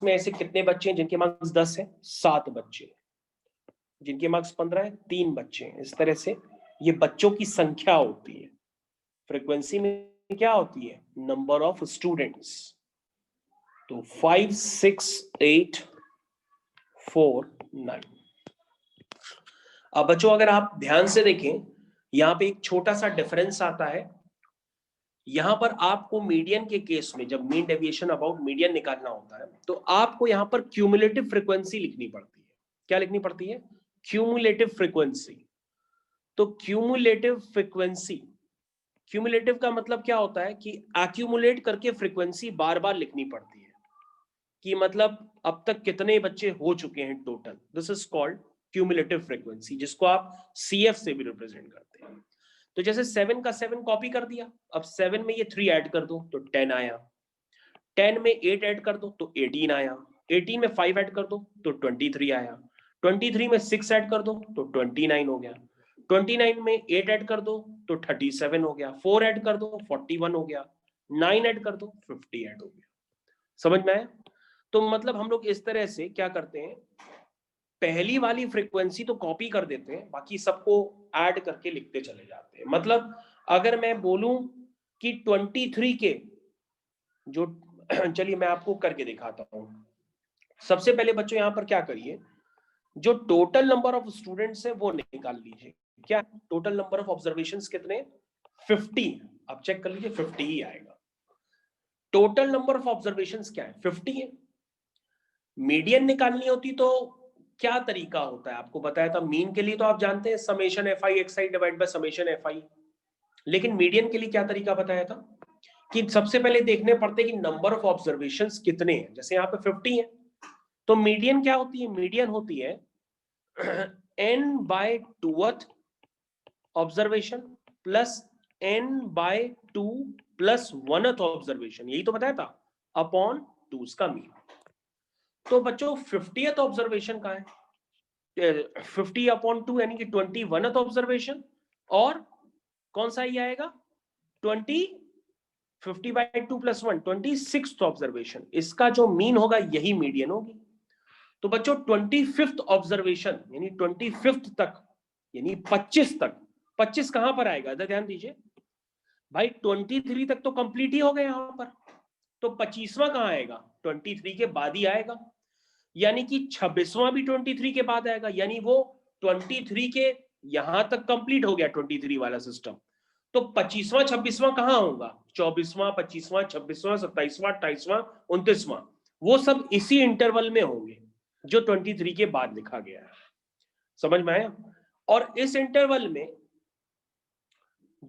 में ऐसे कितने बच्चे हैं जिनके मार्क्स 10 है, 7 बच्चे, जिनके मार्क्स 15 है 3 बच्चे हैं। इस तरह से ये बच्चों की संख्या होती है। फ्रीक्वेंसी में क्या होती है, नंबर ऑफ स्टूडेंट्स। तो 5, 6, 8, 4, 9। अब बच्चों अगर आप ध्यान से देखें, यहां पे एक छोटा सा डिफरेंस आता है। यहां पर आपको मीडियन के केस में जब मीन डेविएशन अबाउट मीडियन निकालना होता है तो आपको यहां पर क्यूमुलेटिव फ्रीक्वेंसी लिखनी पड़ती है। क्या लिखनी पड़ती है, क्यूमुलेटिव फ्रीक्वेंसी। तो क्यूमुलेटिव फ्रीक्वेंसी, क्यूमुलेटिव का मतलब क्या होता है कि एक्यूमुलेट करके फ्रीक्वेंसी बार बार लिखनी पड़ती है, कि मतलब अब तक कितने बच्चे हो चुके हैं total, this is called cumulative frequency, जिसको आप सीएफ से भी रिप्रेजेंट करते हैं। तो जैसे 7 का 7 कॉपी कर दिया, अब 7 में ये 3 ऐड कर दो तो 10 आया, 10 में 8 ऐड कर दो तो 18 आया, 18 में 5 ऐड कर दो तो 23 आया, 23 में 6 ऐड कर दो तो 29 हो गया, 29 में 8 ऐड कर दो तो 37 हो गया, 4 ऐड कर दो 41 हो गया, 9 ऐड कर दो 50 ऐड हो गया। समझ में आया? तो मतलब हम लोग इस तरह से क्या करते हैं, पहली वाली फ्रीक्वेंसी तो कॉपी कर देते हैं, बाकी सबको ऐड करके लिखते चले जाते हैं। मतलब अगर मैं बोलूं कि 23 के जो चलिए मैं आपको करके दिखाता हूं। सबसे पहले बच्चों यहां पर क्या करिए, जो टोटल नंबर ऑफ स्टूडेंट्स है वो निकाल लीजिए। क्या टोटल नंबर ऑफ ऑब्जर्वेशंस कितने? 50। अब चेक कर लीजिए 50 ही आएगा। टोटल नंबर ऑफ ऑब्जर्वेशंस क्या है? 50 है। मीडियन निकालनी होती तो क्या तरीका होता है, आपको बताया था। मीन के लिए तो आप जानते हैं summation F I X I divide by summation F आई, लेकिन मीडियन के लिए क्या तरीका बताया था कि सबसे पहले देखने पड़ते कि नंबर ऑफ ऑब्जर्वेशंस कितने हैं। जैसे यहाँ पे 50 है तो मीडियन क्या होती है? मीडियन होती है n by 2th observation plus n by 2 plus 1th observation, यही तो बताया था, अपॉन 2 का मीन। तो बच्चों 50th ऑब्जर्वेशन का है 50 अपॉन 2 यानी कि 21th ऑब्जर्वेशन, और कौन सा ही आएगा 20 50 बाई 2 प्लस 1 26th ऑब्जर्वेशन। इसका जो मीन होगा यही मीडियन होगी। तो बच्चों 25th ऑब्जर्वेशन यानी 25th तक यानी 25 तक, 25 कहां पर आएगा इधर ध्यान दीजिए भाई, 23 तक तो कंप्लीट ही हो गया यहां पर, तो 25वां कहां आएगा? 23 के बाद ही आएगा, यानी कि 26वां भी 23 के बाद आएगा, यानी वो 23 के यहां तक कंप्लीट हो गया 23 वाला सिस्टम। तो 25वां 26वां कहां होगा? 24वां 25वां 26वां 27वां 28वां 29वां, वो सब इसी इंटरवल में होंगे जो 23 के बाद लिखा गया है। समझ में आया? और इस इंटरवल में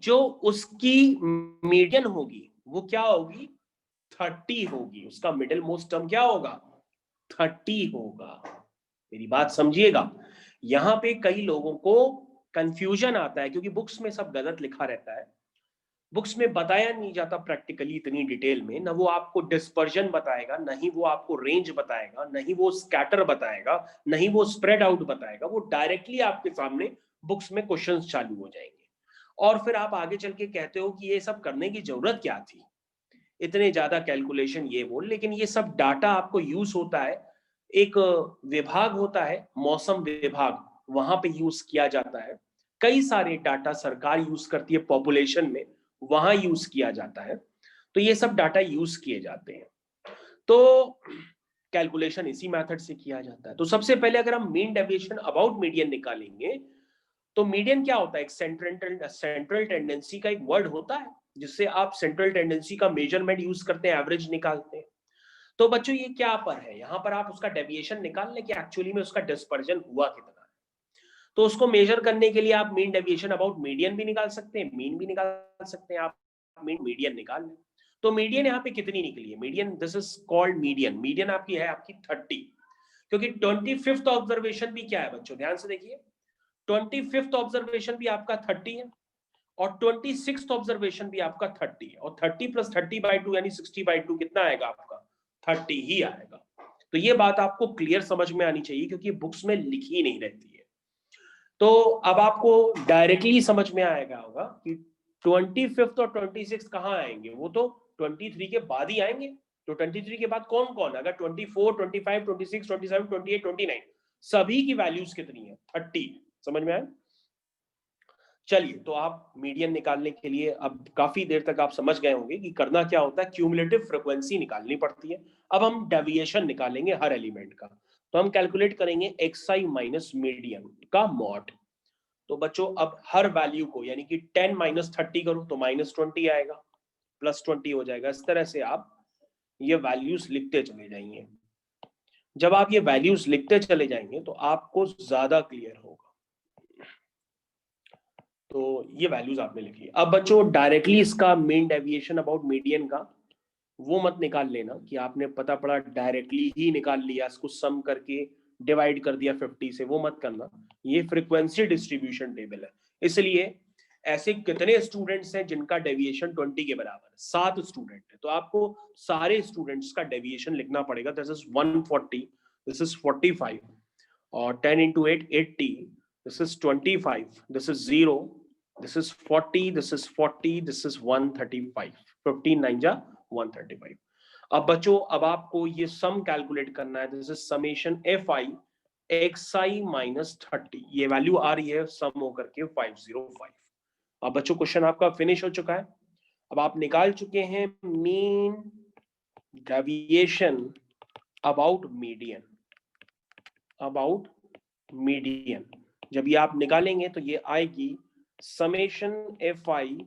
जो उसकी मीडियन होगी वो क्या होगी? 30 होगी। उसका मिडिल मोस्ट टर्म क्या होगा? 30 होगा। मेरी बात समझिएगा, यहां पे कई लोगों को कंफ्यूजन आता है क्योंकि बुक्स में सब गलत लिखा रहता है। बुक्स में बताया नहीं जाता प्रैक्टिकली इतनी डिटेल में, ना वो आपको डिस्पर्जन बताएगा, नहीं वो आपको रेंज बताएगा, नहीं वो स्कैटर बताएगा, नहीं वो स्प्रेड आउट बताएगा। वो डायरेक्टली आपके सामने बुक्स में क्वेश्चंस चालू हो जाएंगे और फिर आप आगे चल के कहते हो कि ये सब करने की जरूरत क्या थी, इतने ज्यादा कैलकुलेशन ये वो। लेकिन ये सब डाटा आपको यूज होता है, एक विभाग होता है मौसम विभाग, वहां पे यूज किया जाता है। कई सारे डाटा सरकार यूज करती है पॉपुलेशन में, वहां यूज किया जाता है। तो ये सब डाटा यूज किए जाते हैं, तो कैलकुलेशन इसी मेथड से किया जाता है। तो सबसे पहले अगर हम मीन डेविएशन अबाउट मीडियन निकालेंगे तो मीडियन क्या होता है? एक सेंट्रल टेंडेंसी का एक वर्ड होता है जिससे आप सेंट्रल टेंडेंसी का मेजरमेंट यूज करते हैं, एवरेज निकालते हैं। तो बच्चों ये क्या पर है, यहां पर आप उसका डेविएशन निकाल लें कि एक्चुअली में उसका डिस्पर्जन हुआ कितना है। तो उसको मेजर करने के लिए आप मीन डेविएशन अबाउट मीडियन भी निकाल सकते हैं, मीन भी निकाल सकते हैं। आप मीडियन निकाल लें तो मीडियन यहाँ पे कितनी निकली है? Median, this is called median. Median आपकी है आपकी 30, क्योंकि 25th ऑब्जर्वेशन भी क्या है बच्चों, ध्यान से देखिए, 25th ऑब्जर्वेशन भी आपका 30 है और 26th ऑब्जर्वेशन भी आपका 30 है, और 30 प्लस 30/2 यानी 60/2 कितना आएगा आपका? 30 ही आएगा। तो ये बात आपको क्लियर समझ में आनी चाहिए क्योंकि बुक्स में लिखी नहीं रहती है। तो अब आपको डायरेक्टली समझ में आएगा होगा कि 25th और 26th कहाँ आएंगे, वो तो 23 के बाद ही आएंगे। तो 23 के बाद कौन कौन? अगर 24 25 26 27 28 29 सभी की वैल्यूज कितनी है? 30। समझ में आया? चलिए, तो आप मीडियन निकालने के लिए अब काफी देर तक आप समझ गए होंगे कि करना क्या होता है, क्यूमुलेटिव फ्रीक्वेंसी निकालनी पड़ती है। अब हम डेविएशन निकालेंगे हर एलिमेंट का। तो हम कैलकुलेट करेंगे xi माइनस मीडियन का मॉड। तो बच्चों अब हर वैल्यू को यानी कि 10 माइनस 30 करो तो -20 आएगा, +20 हो जाएगा। इस तरह से आप ये वैल्यूज लिखते चले जाएंगे। जब आप ये वैल्यूज लिखते चले जाएंगे तो आपको ज्यादा क्लियर होगा। तो ये वैल्यूज आपने लिखी। अब बच्चों डायरेक्टली इसका मीन डेविएशन अबाउट मीडियन का वो मत निकाल लेना कि आपने पता पड़ा डायरेक्टली ही निकाल लिया, इसको सम करके डिवाइड कर दिया 50 से, वो मत करना। ये फ्रीक्वेंसी डिस्ट्रीब्यूशन टेबल है, इसलिए ऐसे कितने स्टूडेंट्स हैं जिनका डेविएशन 20 के बराबर है? 7 स्टूडेंट है, तो आपको सारे स्टूडेंट्स का डेविएशन लिखना पड़ेगा। दिस इज 140, दिस इज 45, और 10 into 8 80, this is 25, this is 0, this is 40, this is 40, this is 135, 15 9 जा 135। अब बच्चों, अब आपको ये सम कैलकुलेट करना है। This is summation F I X I minus 30, ये वैल्यू आ रही है सम होकर के 505। अब बच्चों क्वेश्चन आपका फिनिश हो चुका है। अब आप निकाल चुके हैं mean deviation about median, about median. जब ये आप निकालेंगे तो ये आएगी summation F I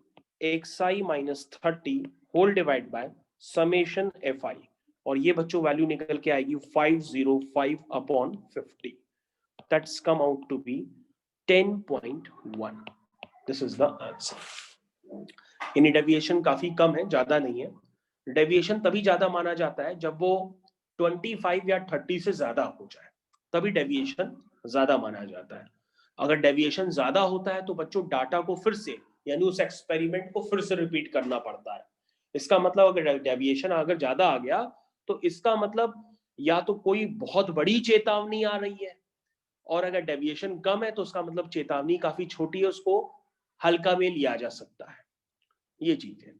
X I minus 30 whole divide by summation F I, और ये बच्चों वैल्यू निकल के आएगी 505 upon 50। That's come out to be 10.1। This is the answer. यानी डेविएशन काफी कम है, ज्यादा नहीं है। डेविएशन तभी ज्यादा माना जाता है जब वो 25 या 30 से ज्यादा हो जाए, तभी डेविएशन ज्यादा माना जाता है। अगर डेविएशन ज्यादा होता है तो बच्चों डाटा को फिर से, यानी उस एक्सपेरिमेंट को फिर से रिपीट करना पड़ता है। इसका मतलब अगर डेविएशन अगर ज्यादा आ गया तो इसका मतलब या तो कोई बहुत बड़ी चेतावनी आ रही है, और अगर डेविएशन कम है तो उसका मतलब चेतावनी काफी छोटी है, उसको हल्का में लिया जा सकता है। ये चीज है।